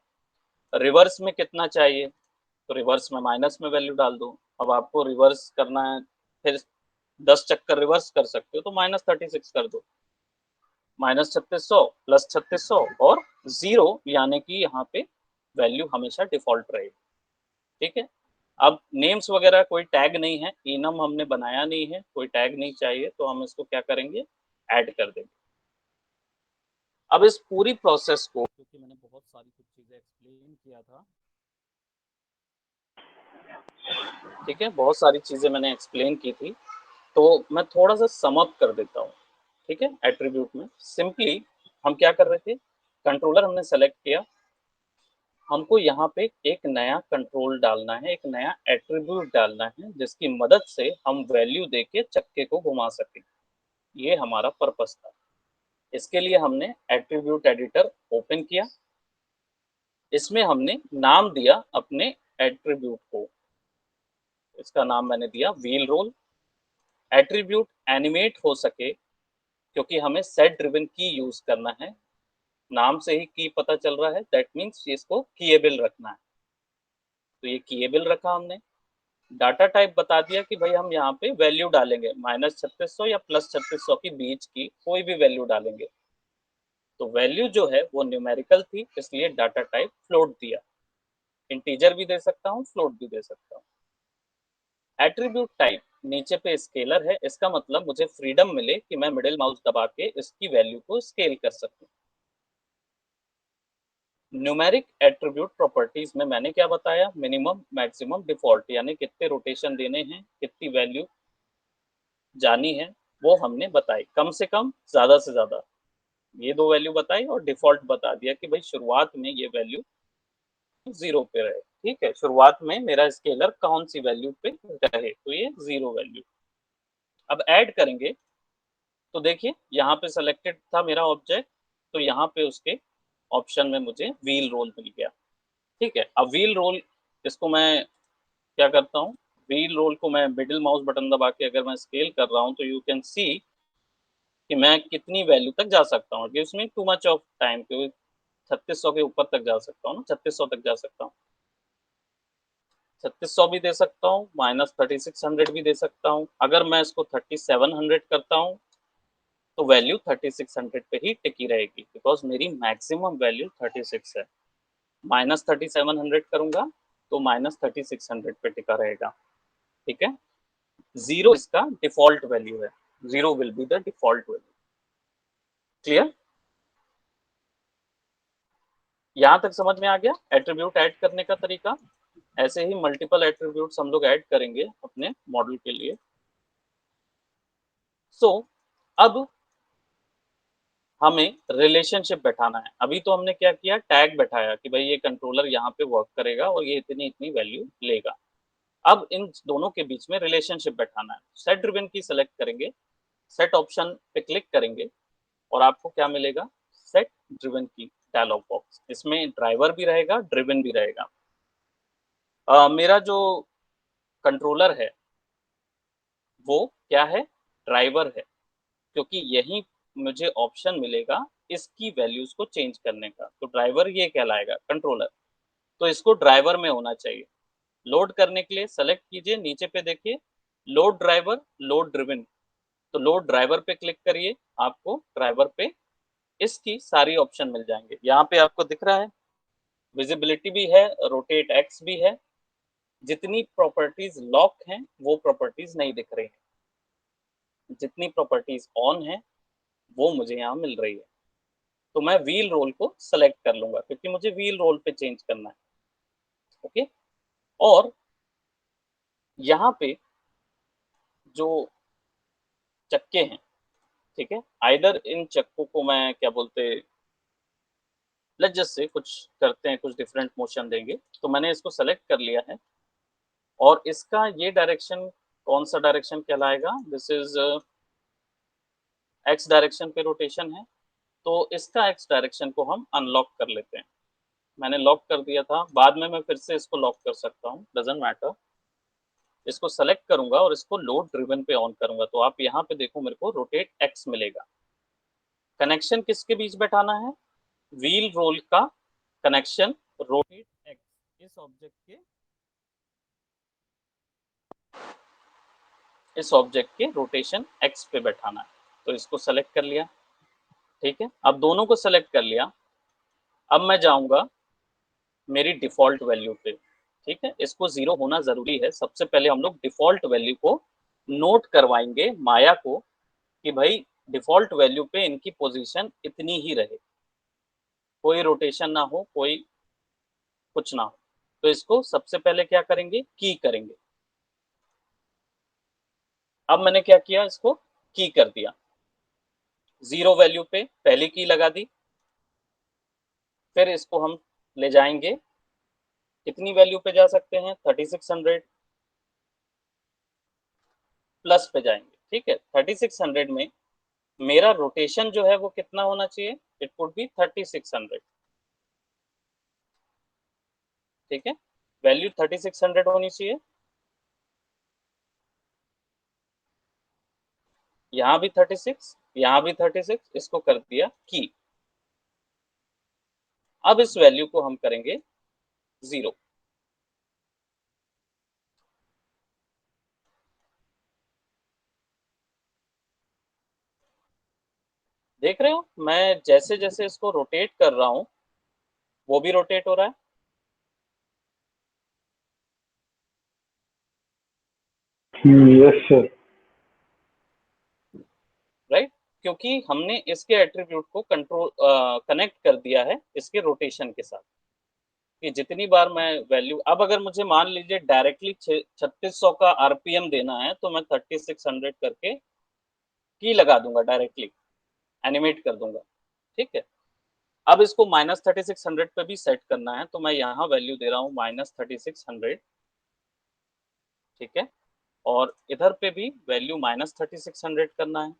रिवर्स में कितना चाहिए, तो रिवर्स में माइनस में वैल्यू डाल दो। अब आपको रिवर्स करना है, फिर 10 चक्कर रिवर्स कर सकते हो, तो -36 कर दो। -3600 प्लस 3600 और 0, यानी कि यहाँ पे वैल्यू हमेशा डिफॉल्ट रहेगी। ठीक है, अब नेम्स वगैरह कोई टैग नहीं है, इनम हमने बनाया नहीं है, कोई टैग नहीं चाहिए, तो हम इसको क्या करेंगे, ऐड कर देंगे। अब इस पूरी प्रोसेस को, क्योंकि मैंने बहुत सारी कुछ चीजें एक्सप्लेन किया था, ठीक है, बहुत सारी चीजें मैंने एक्सप्लेन की थी, तो मैं थोड़ा सा सम अप कर देता हूँ। ठीक है, एट्रीब्यूट में सिंपली हम क्या कर रहे थे, कंट्रोलर हमने सेलेक्ट किया, हमको यहाँ पे एक नया कंट्रोल डालना है, एक नया एट्रीब्यूट डालना है, जिसकी मदद से हम वैल्यू देके चक्के को घुमा सकें। ये हमारा पर्पस था। इसके लिए हमने एट्रीब्यूट एडिटर ओपन किया, इसमें हमने नाम दिया अपने एट्रीब्यूट को, इसका नाम मैंने दिया व्हील रोल। एट्रीब्यूट एनिमेट हो सके, क्योंकि हमें सेट ड्रिवन की यूज करना है, नाम से ही की पता चल रहा है, दैट मीन्स इसको कीएबल रखना है, तो ये कीएबल रखा हमने। डाटा टाइप बता दिया कि भाई हम यहाँ पे वैल्यू डालेंगे -3600 या +3600 के बीच की कोई भी वैल्यू डालेंगे, तो वैल्यू जो है वो न्यूमेरिकल थी, इसलिए डाटा टाइप फ्लोट दिया। इंटीजर भी दे सकता हूँ, फ्लोट भी दे सकता हूँ। एट्रीब्यूट टाइप नीचे पे स्केलर है, इसका मतलब मुझे फ्रीडम मिले कि मैं मिडिल माउस दबा के इसकी वैल्यू को स्केल कर सकूं। न्यूमेरिक एट्रीब्यूट प्रॉपर्टीज में मैंने क्या बताया, मिनिमम मैक्सिमम डिफॉल्ट, यानी कितने रोटेशन देने हैं, कितनी वैल्यू जानी है, वो हमने बताई। कम से कम, ज्यादा से ज्यादा, ये दो वैल्यू बताई, और डिफॉल्ट बता दिया कि भाई शुरुआत में ये वैल्यू 0 पे रहे। ठीक है, शुरुआत में मेरा स्केलर कौन सी वैल्यू पे रहे, तो ये 0 वैल्यू। अब ऐड करेंगे, तो देखिए यहाँ पे सेलेक्टेड था मेरा ऑब्जेक्ट, तो यहाँ पे उसके ऑप्शन में मुझे व्हील रोल मिल गया। ठीक है, अब व्हील रोल, इसको मैं क्या करता हूँ, व्हील रोल को मैं मिडिल माउस बटन दबा के अगर मैं स्केल कर रहा हूँ, तो यू कैन सी कि मैं कितनी वैल्यू तक जा सकता हूँ, gives me too much of time, क्योंकि 3600 के ऊपर तक जा सकता हूँ ना, 3600 तक जा सकता हूँ, 3600 भी दे सकता हूँ, -3600 भी दे सकता हूँ। अगर मैं इसको 3700 करता हूँ, तो वैल्यू 3600 पे ही टिकी रहेगी, बिकॉज मेरी मैक्सिमम वैल्यू 36 है। -3700 करूंगा, तो -3600 पे टिका रहेगा। ठीक है, 0 इसका डिफॉल्ट वैल्यू है, 0 will be the default value. Clear, यहां तक समझ में आ गया एट्रीब्यूट ऐड करने का तरीका। ऐसे ही मल्टीपल एट्रीब्यूट्स हम लोग ऐड करेंगे अपने मॉडल के लिए। सो अब हमें रिलेशनशिप बैठाना है। अभी तो हमने क्या किया, टैग बैठाया कि भाई ये कंट्रोलर यहाँ पे वर्क करेगा और ये इतनी इतनी वैल्यू लेगा। अब इन दोनों के बीच में रिलेशनशिप बैठाना है। सेट ड्रिवन की सेलेक्ट करेंगे, सेट ऑप्शन पे क्लिक करेंगे, और आपको क्या मिलेगा, सेट ड्रिवन की डायलॉग बॉक्स। इसमें ड्राइवर भी रहेगा, ड्रिवन भी रहेगा। मेरा जो कंट्रोलर है वो क्या है, ड्राइवर है, क्योंकि यही मुझे ऑप्शन मिलेगा इसकी वैल्यूज को चेंज करने का, तो ड्राइवर ये कहलाएगा कंट्रोलर, तो इसको ड्राइवर में होना चाहिए। लोड करने के लिए सेलेक्ट कीजिए, नीचे पे देखिए लोड ड्राइवर, लोड ड्रिवन, तो लोड ड्राइवर पे क्लिक करिए, आपको ड्राइवर पे इसकी सारी ऑप्शन मिल जाएंगे। यहाँ पे आपको दिख रहा है, विजिबिलिटी भी है, रोटेट एक्स भी है। जितनी प्रॉपर्टीज लॉक हैं वो प्रॉपर्टीज नहीं दिख रही हैं, जितनी प्रॉपर्टीज ऑन है वो मुझे यहाँ मिल रही है। तो मैं व्हील रोल को सेलेक्ट कर लूंगा, क्योंकि मुझे व्हील रोल पे चेंज करना है। ओके, और यहाँ पे जो चक्के हैं, ठीक है, आइदर इन चक्कों को मैं क्या बोलते, लेट्स जस्ट से कुछ करते हैं, कुछ डिफरेंट मोशन देंगे। तो मैंने इसको सेलेक्ट कर लिया है, और इसका ये डायरेक्शन कौन सा डायरेक्शन कहलाएगा, दिस इज एक्स डायरेक्शन पे रोटेशन है, तो इसका एक्स डायरेक्शन को हम अनलॉक कर लेते हैं। मैंने लॉक कर दिया था, बाद में मैं फिर से इसको लॉक कर सकता हूँ, डजंट मैटर। इसको सेलेक्ट करूंगा और इसको लोड ड्रिवन पे ऑन करूंगा, तो आप यहाँ पे देखो मेरे को रोटेट एक्स मिलेगा। कनेक्शन किसके बीच बैठाना है, व्हील रोल का कनेक्शन रोटेट इस ऑब्जेक्ट के रोटेशन एक्स पे बैठाना है। तो इसको सेलेक्ट कर लिया, ठीक है। अब दोनों को सेलेक्ट कर लिया। अब मैं जाऊंगा मेरी डिफ़ॉल्ट वैल्यू पे, ठीक है। इसको 0 होना ज़रूरी है। सबसे पहले हम लोग डिफ़ॉल्ट वैल्यू को नोट करवाएँगे माया को कि भाई डिफ़ॉल्ट वैल्यू पे इनकी पोज़ीशन इतनी ही रहे, कोई रोटेशन ना हो, कोई कुछ ना हो। तो इसको सबसे पहले क्या करेंगे, की करेंगे। अब मैंने क्या किया, इसको की कर दिया। 0 वैल्यू पे पहली की लगा दी। फिर इसको हम ले जाएँगे, कितनी वैल्यू पे जा सकते हैं, 3600 प्लस पे जाएँगे, ठीक है। 3600 में मेरा रोटेशन जो है वो कितना होना चाहिए, इट वुड बी 3600, ठीक है। वैल्यू 3600 होनी चाहिए। यहाँ भी 36, यहाँ भी 36, इसको कर दिया की। अब इस वैल्यू को हम करेंगे 0। देख रहे हो, मैं जैसे जैसे इसको रोटेट कर रहा हूँ वो भी रोटेट हो रहा है, यस सर। राइट। क्योंकि हमने इसके एट्रीब्यूट को कंट्रोल कनेक्ट कर दिया है इसके रोटेशन के साथ कि जितनी बार मैं वैल्यू, अब अगर मुझे मान लीजिए डायरेक्टली 3600 का आरपीएम देना है तो मैं 3600 करके की लगा दूंगा, डायरेक्टली एनिमेट कर दूंगा, ठीक है। अब इसको -3600 पे भी सेट करना है तो मैं यहाँ वैल्यू दे रहा हूँ -3600, ठीक है। और इधर पे भी वैल्यू -3600 करना है,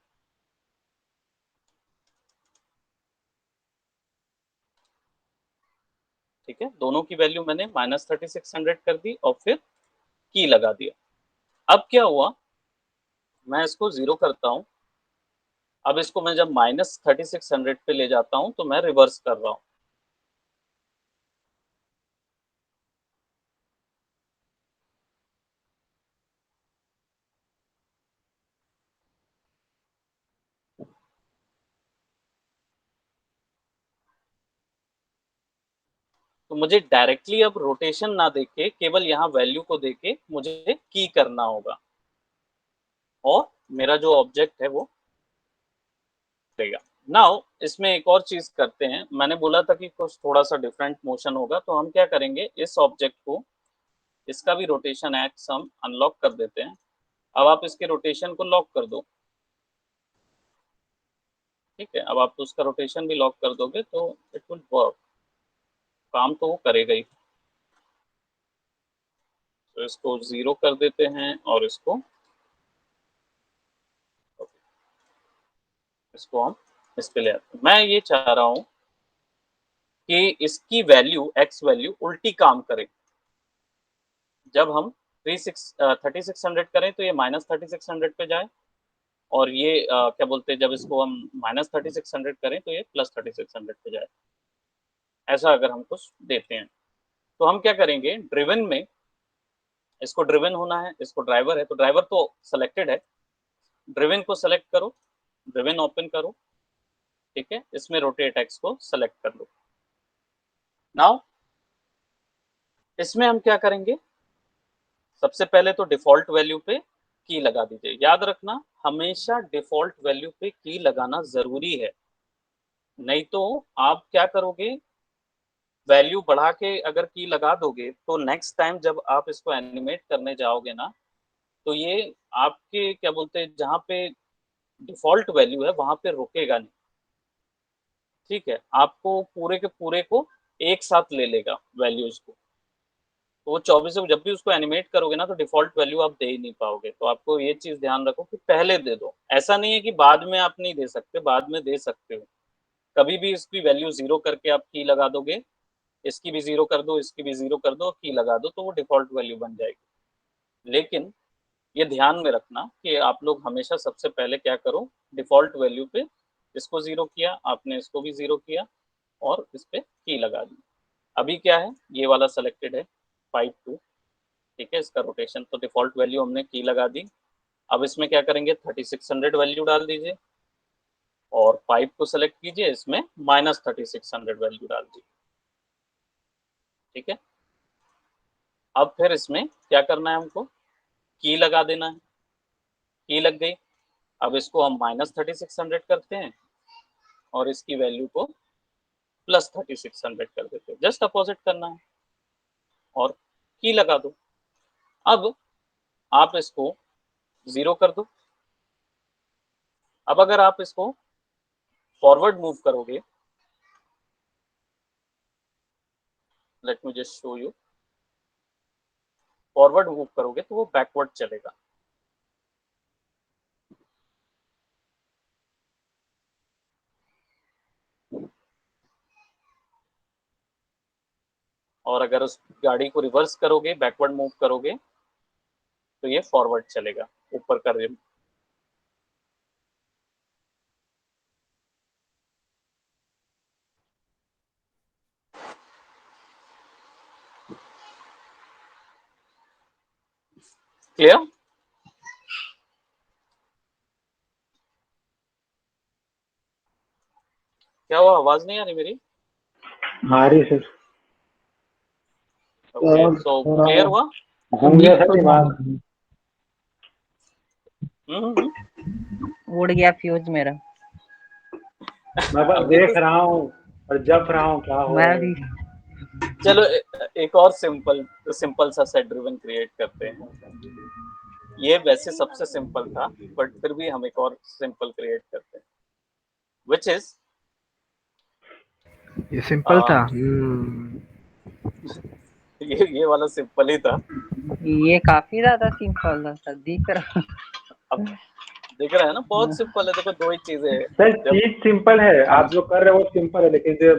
ठीक है। दोनों की वैल्यू मैंने -3600 कर दी और फिर की लगा दिया। अब क्या हुआ, मैं इसको 0 करता हूँ। अब इसको मैं जब -3600 पे ले जाता हूँ तो मैं रिवर्स कर रहा हूँ। तो मुझे डायरेक्टली अब रोटेशन ना देके केवल यहाँ वैल्यू को देके मुझे की करना होगा और मेरा जो ऑब्जेक्ट है वो देगा। नाउ इसमें एक और चीज करते हैं, मैंने बोला था कि कुछ थोड़ा सा डिफरेंट मोशन होगा तो हम क्या करेंगे, इस ऑब्जेक्ट को, इसका भी रोटेशन एक्स हम अनलॉक कर देते हैं। अब आप इसके रोटेशन को लॉक कर दो, ठीक है। अब आप उसका रोटेशन भी लॉक कर दोगे तो इट विल वर्क, काम तो वो करेगा ही। तो इसको 0 कर देते हैं और इसको हम इस पे ले आते हैं। मैं ये चाह रहा हूँ कि इसकी वैल्यू एक्स वैल्यू उल्टी काम करे। जब हम 3600 करें तो ये -3600 पे जाए और ये क्या बोलते हैं, जब इसको हम -3600 करें तो ये +3600 पे जाए। ऐसा अगर हम कुछ देते हैं तो हम क्या करेंगे, ड्रिवन में इसको ड्रिवन होना है, इसको ड्राइवर है तो ड्राइवर तो सेलेक्टेड है। ड्रिवन को सेलेक्ट करो, ड्रिवन ओपन करो, ठीक है। इसमें रोटेट एक्स को सेलेक्ट कर लो। नाउ इसमें हम क्या करेंगे, सबसे पहले तो डिफ़ॉल्ट वैल्यू पे की लगा दीजिए। याद रखना हमेशा डिफ़ॉल्ट वैल्यू पे की लगाना ज़रूरी है, नहीं तो आप क्या करोगे, वैल्यू बढ़ा के अगर की लगा दोगे तो नेक्स्ट टाइम जब आप इसको एनिमेट करने जाओगे ना, तो ये आपके क्या बोलते हैं, जहाँ पे डिफ़ॉल्ट वैल्यू है वहाँ पे रुकेगा नहीं, ठीक है। आपको पूरे के पूरे को एक साथ ले लेगा वैल्यूज़ को। तो वो 24 जब भी उसको एनिमेट करोगे ना तो डिफ़ॉल्ट वैल्यू आप दे ही नहीं पाओगे। तो आपको ये चीज़ ध्यान रखो कि पहले दे दो। ऐसा नहीं है कि बाद में आप नहीं दे सकते, बाद में दे सकते हो। कभी भी इसकी वैल्यू 0 करके आप की लगा दोगे, इसकी भी 0 कर दो, इसकी भी 0 कर दो, की लगा दो तो वो डिफ़ॉल्ट वैल्यू बन जाएगी। लेकिन ये ध्यान में रखना कि आप लोग हमेशा सबसे पहले क्या करो, डिफ़ॉल्ट वैल्यू पे इसको 0 किया, आपने इसको भी 0 किया और इस पे की लगा दी। अभी क्या है, ये वाला सेलेक्टेड है 5 2, ठीक है, इसका रोटेशन तो डिफॉल्ट वैल्यू हमने की लगा दी। अब इसमें क्या करेंगे, 3600 वैल्यू डाल दीजिए और 5 को सेलेक्ट कीजिए, इसमें -3600 वैल्यू डाल दीजिए, ठीक है। अब फिर इसमें क्या करना है, हमको की लगा देना है, की लग गई। अब इसको हम -3600 करते हैं और इसकी वैल्यू को +3600 कर देते हैं, जस्ट अपोजिट करना है और की लगा दो। अब आप इसको 0 कर दो। अब अगर आप इसको फॉरवर्ड मूव करोगे, late me just show you, forward move करोगे तो वो बैकवर्ड चलेगा। और अगर उस गाड़ी को रिवर्स करोगे, बैकवर्ड मूव करोगे, तो ये फॉरवर्ड चलेगा, ऊपर कर रिम। क्लियर? क्या हुआ, आवाज नहीं आ रही मेरी? आ रही सर। ओके, सो थोड़ा क्लियर हुआ? घूम गया था दिमाग। हम्म। उड़ गया फ्यूज मेरा। मैं बस अभी देख तो रहा हूँ और जप रहा हूँ क्या हो मैं रहा भी। है। चलो एक और सिंपल सा सेट ड्रिवन क्रिएट करते हैं। ये वैसे सबसे सिंपल था, बट फिर भी हम एक और सिंपल क्रिएट करते हैं, विच इज ये सिंपल था। ये वाला सिंपल ही था। ये काफी ज्यादा सिंपल था सर, दिख रहा। अब दिख रहा है ना, बहुत सिंपल है। देखो, दो ही चीजें हैं। सर जब चीज सिंपल है, हम आप जो कर रहे हो वो सिंपल है, लेकिन जो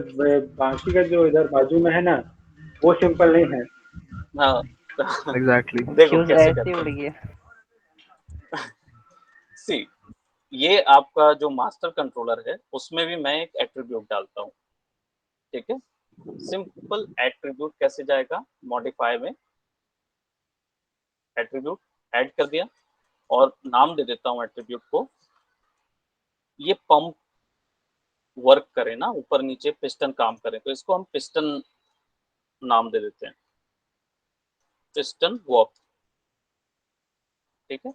बाकी का जो इधर बाजू में है ना, वो सिंपल नहीं है। हाँ एग्जैक्टली। देखो फ्यूज कैसे ऐसे करते उड़ हैं। गया। सी, ये आपका जो मास्टर कंट्रोलर है, उसमें भी मैं एक एट्रीब्यूट डालता हूँ, ठीक है। सिंपल एट्रीब्यूट कैसे जाएगा, मॉडिफाई में एट्रीब्यूट ऐड कर दिया और नाम दे देता हूँ एट्रीब्यूट को, ये पंप वर्क करे ना, ऊपर नीचे पिस्टन काम करे, तो इसको हम पिस्टन नाम दे देते हैं, पिस्टन वर्क, ठीक है।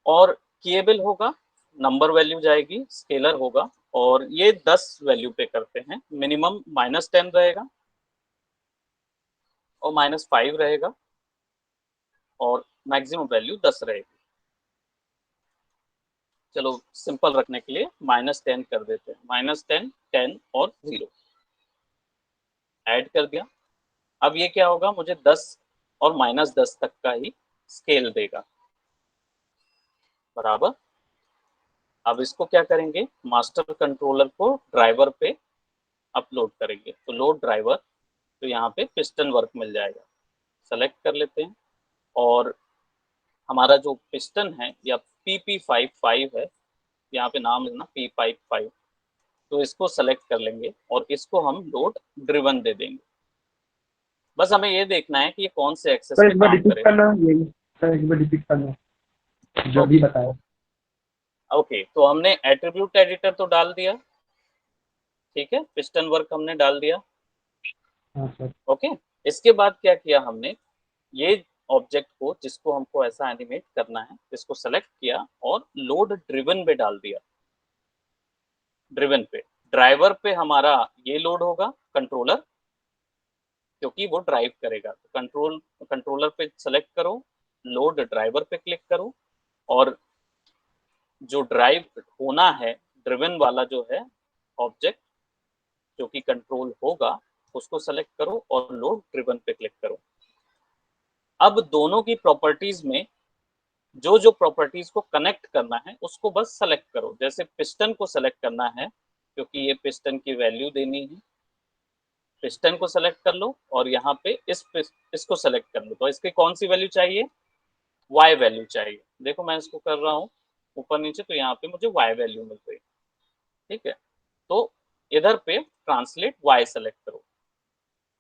और केबल होगा, नंबर वैल्यू जाएगी, स्केलर होगा, और ये 10 वैल्यू पे करते हैं। मिनिमम -10 रहेगा और -5 रहेगा और मैक्सिमम वैल्यू 10 रहेगी। चलो सिंपल रखने के लिए -10 कर देते हैं, -10, 10 और 0 ऐड कर दिया। अब ये क्या होगा, मुझे 10 और -10 तक का ही स्केल देगा, बराबर। अब इसको क्या करेंगे, मास्टर कंट्रोलर को ड्राइवर पे अपलोड करेंगे, तो लोड ड्राइवर, तो यहाँ पे पिस्टन वर्क मिल जाएगा, सेलेक्ट कर लेते हैं। और हमारा जो पिस्टन है या PP55 है, यहाँ पे नाम है ना P55, तो इसको सेलेक्ट कर लेंगे और इसको हम लोड ड्रिवन दे देंगे। बस हमें ये देखना है कि ये कौन से एक्सेस सर पे एक बार काम रिपीट करेगा। करना यही। सर एक बार रिपीट करना जो भी ओके बताया। ओके, तो हमने एट्रीब्यूट एडिटर तो डाल दिया, ठीक है, पिस्टन वर्क हमने डाल दिया, हाँ सर। ओके। इसके बाद क्या किया हमने, ये ऑब्जेक्ट को जिसको हमको ऐसा एनिमेट करना है, इसको सेलेक्ट किया और लोड ड्रिवन पे डाल दिया। ड्रिवन पे, ड्राइवर पे हमारा ये लोड होगा कंट्रोलर, क्योंकि वो ड्राइव करेगा, तो कंट्रोलर पे सेलेक्ट करो, लोड ड्राइवर पे क्लिक करो, और जो ड्राइव होना है, ड्रिवन वाला जो है ऑब्जेक्ट जो कि कंट्रोल होगा, उसको सेलेक्ट करो और लोड ड्रिवन पे क्लिक करो। अब दोनों की प्रॉपर्टीज में जो जो प्रॉपर्टीज को कनेक्ट करना है उसको बस सेलेक्ट करो। जैसे पिस्टन को सेलेक्ट करना है, क्योंकि ये पिस्टन की वैल्यू देनी है, पिस्टन को सेलेक्ट कर लो और यहाँ पे इसको सेलेक्ट कर लो। तो इसकी कौन सी वैल्यू चाहिए, y वैल्यू चाहिए। देखो मैं इसको कर रहा हूँ ऊपर नीचे, तो यहाँ पे मुझे y वैल्यू मिल रही है, ठीक है। तो इधर पे ट्रांसलेट y सेलेक्ट करो।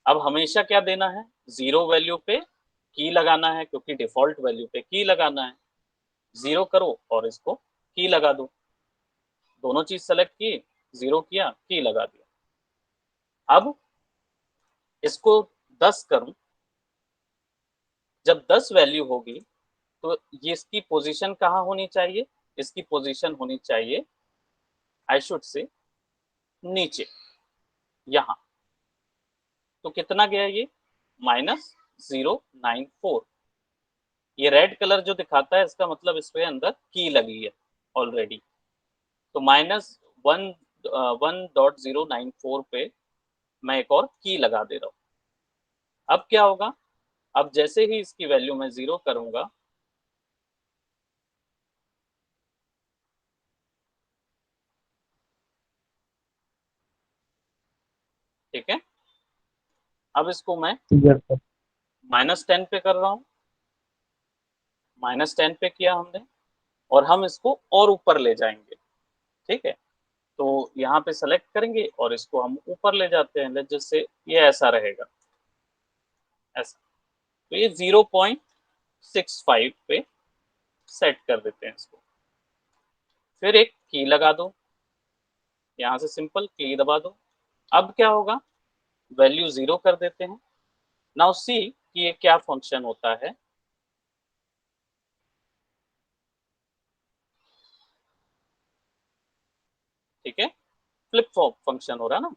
अब हमेशा क्या देना है, 0 वैल्यू पे की लगाना है, क्योंकि डिफॉल्ट वैल्यू पे की लगाना है। 0 करो और इसको की लगा दो, दोनों चीज सेलेक्ट की, 0 किया, की लगा दिया। अब इसको 10 करूं, जब 10 वैल्यू होगी तो ये इसकी पोजीशन कहाँ होनी चाहिए, इसकी पोजीशन होनी चाहिए आई शुड से नीचे, यहां। तो कितना गया ये, -094। ये रेड कलर जो दिखाता है इसका मतलब इसके अंदर की लगी है ऑलरेडी। तो -1.094 पे मैं एक और की लगा दे रहा हूं। अब क्या होगा, अब जैसे ही इसकी वैल्यू मैं 0 करूंगा, ठीक है, अब इसको मैं Yes, sir. -10 पे कर रहा हूं, -10 पे किया हमने, और हम इसको और ऊपर ले जाएंगे। ठीक है, तो यहाँ पे सेलेक्ट करेंगे और इसको हम ऊपर ले जाते हैं, जैसे ये ऐसा रहेगा, ऐसा। तो ये 0.65 पे सेट कर देते हैं इसको। फिर एक की लगा दो, यहाँ से सिंपल की दबा दो। अब क्या होगा, वैल्यू 0 कर देते हैं। नाउ सी कि ये क्या फंक्शन होता है। ठीक है, फ्लिप फ्लॉप फंक्शन हो रहा है ना।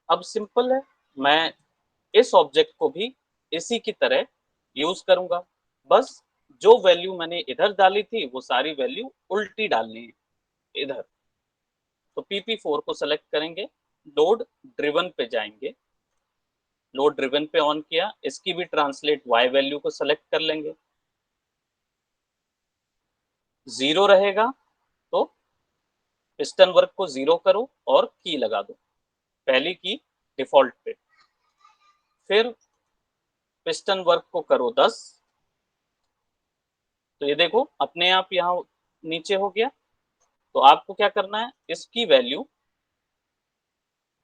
अब सिंपल है, मैं इस ऑब्जेक्ट को भी इसी की तरह यूज करूंगा, बस जो वैल्यू मैंने इधर डाली थी वो सारी वैल्यू उल्टी डालनी है इधर। तो pp4 को सेलेक्ट करेंगे, लोड ड्रिवन पे जाएंगे, लोड ड्रिवन पे ऑन किया, इसकी भी ट्रांसलेट y वैल्यू को सेलेक्ट कर लेंगे। 0 रहेगा तो पिस्टन वर्क को 0 करो और की लगा दो, पहली की डिफॉल्ट पे। फिर पिस्टन वर्क को करो 10, तो ये देखो अपने आप यहाँ नीचे हो गया। तो आपको क्या करना है, इसकी वैल्यू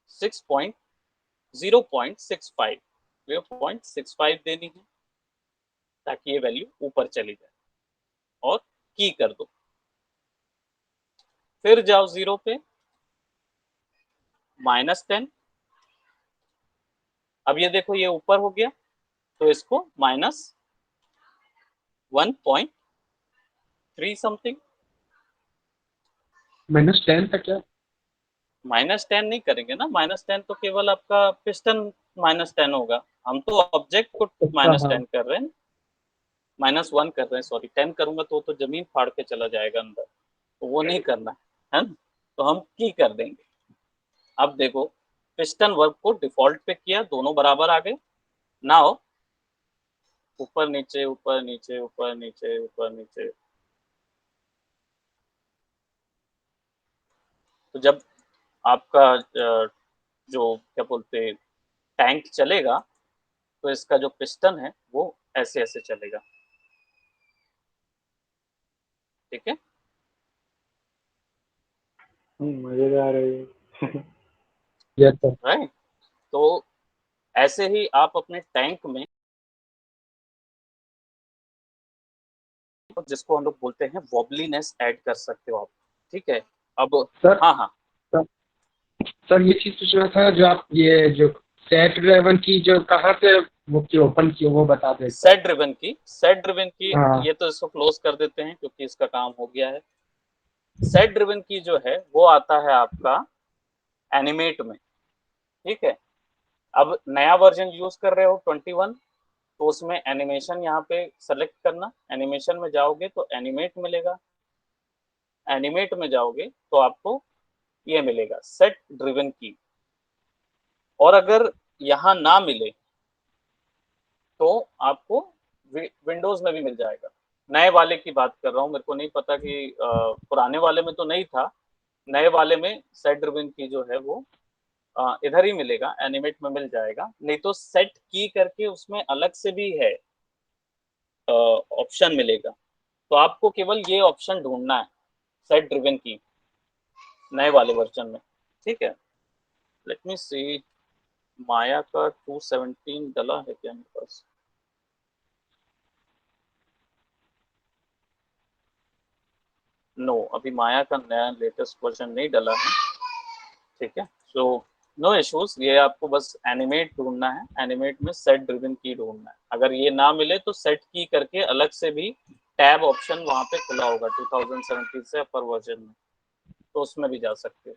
0.65 देनी है, ताकि ये वैल्यू ऊपर चली जाए, और की कर दो। फिर जाओ 0 पे, -10। अब ये देखो ये ऊपर हो गया, तो इसको -1.3 समथिंग, -10 का क्या? -10 नहीं करेंगे ना, -10 तो केवल आपका पिस्टन -10 होगा, हम तो ऑब्जेक्ट को अच्छा, हाँ. -10 कर रहे हैं, -1 कर रहे हैं, सॉरी। 10 करूंगा तो जमीन फाड़ के चला जाएगा अंदर, तो वो नहीं करना है ना, तो हम की कर देंगे। अब देखो पिस्टन वर्क को डिफॉल्ट पे किया, दोनों बराबर आ गए। नाउ ऊपर नीचे ऊपर नीचे ऊपर नीचे ऊपर नीचे, तो जब आपका जो क्या बोलते टैंक चलेगा, तो इसका जो पिस्टन है वो ऐसे ऐसे चलेगा। ठीक है, मजेदार है ये। Yes, sir. राइट। तो ऐसे ही आप अपने टैंक में, जिसको हम लोग बोलते हैं वॉबलीनेस, ऐड कर सकते हो आप। ठीक है, अब सर हाँ हाँ, सर सर, ये चीज पूछना था, जो आप ये जो सेट ड्राइवन की जो कहाँ से वो की ओपन की वो बता दें एक बार. सेट ड्रिवन की, हाँ. ये तो इसको क्लोज कर देते हैं क्योंकि इसका काम हो गया है। सेट ड्रिवन की जो है वो आता है आपका एनिमेट में। ठीक है, अब नया वर्जन यूज कर रहे हो 21, तो उसमें एनिमेशन यहाँ पे सेलेक्ट करना, एनिमेशन में जाओगे तो एनिमेट मिलेगा, एनिमेट में जाओगे तो आपको ये मिलेगा सेट ड्रिवन की। और अगर यहाँ ना मिले तो आपको विंडोज में भी मिल जाएगा। नए वाले की बात कर रहा हूँ, मेरे को नहीं पता कि पुराने वाले में तो नहीं था, नए वाले में सेट ड्रिवन की जो है वो इधर ही मिलेगा, एनिमेट में मिल जाएगा। नहीं तो सेट की करके उसमें अलग से भी है ऑप्शन मिलेगा, तो आपको केवल ये ऑप्शन ढूंढना है, सेट ड्रिवन की, नए वाले वर्जन में। ठीक है, लेट मी सी, माया का 217 डला है क्या मेरे पास? नो, अभी माया का नया लेटेस्ट वर्जन नहीं डला है। ठीक है, सो नो इश्यूज, ये आपको बस एनिमेट ढूंढना है, एनिमेट में सेट ड्रिवन की ढूंढना है। अगर ये ना मिले तो सेट की करके अलग से भी टैब ऑप्शन वहां पे खुला होगा 2017 से अपर वर्जन में, तो उसमें भी जा सकते हो।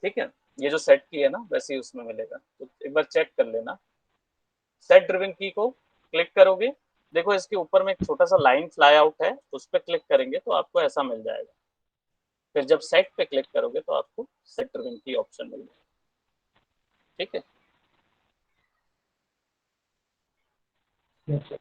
ठीक है, ये जो सेट की है ना वैसे ही उसमें मिलेगा, तो एक बार चेक कर लेना। सेट ड्रिवन की को क्लिक करोगे, देखो इसके ऊपर में एक छोटा सा लाइन फ्लाई आउट है, उस पर क्लिक करेंगे तो आपको ऐसा मिल जाएगा। फिर जब सेट पे क्लिक करोगे तो आपको सेट ड्रिवन की ऑप्शन मिल जाएगा। ठीक है। Yes, sir.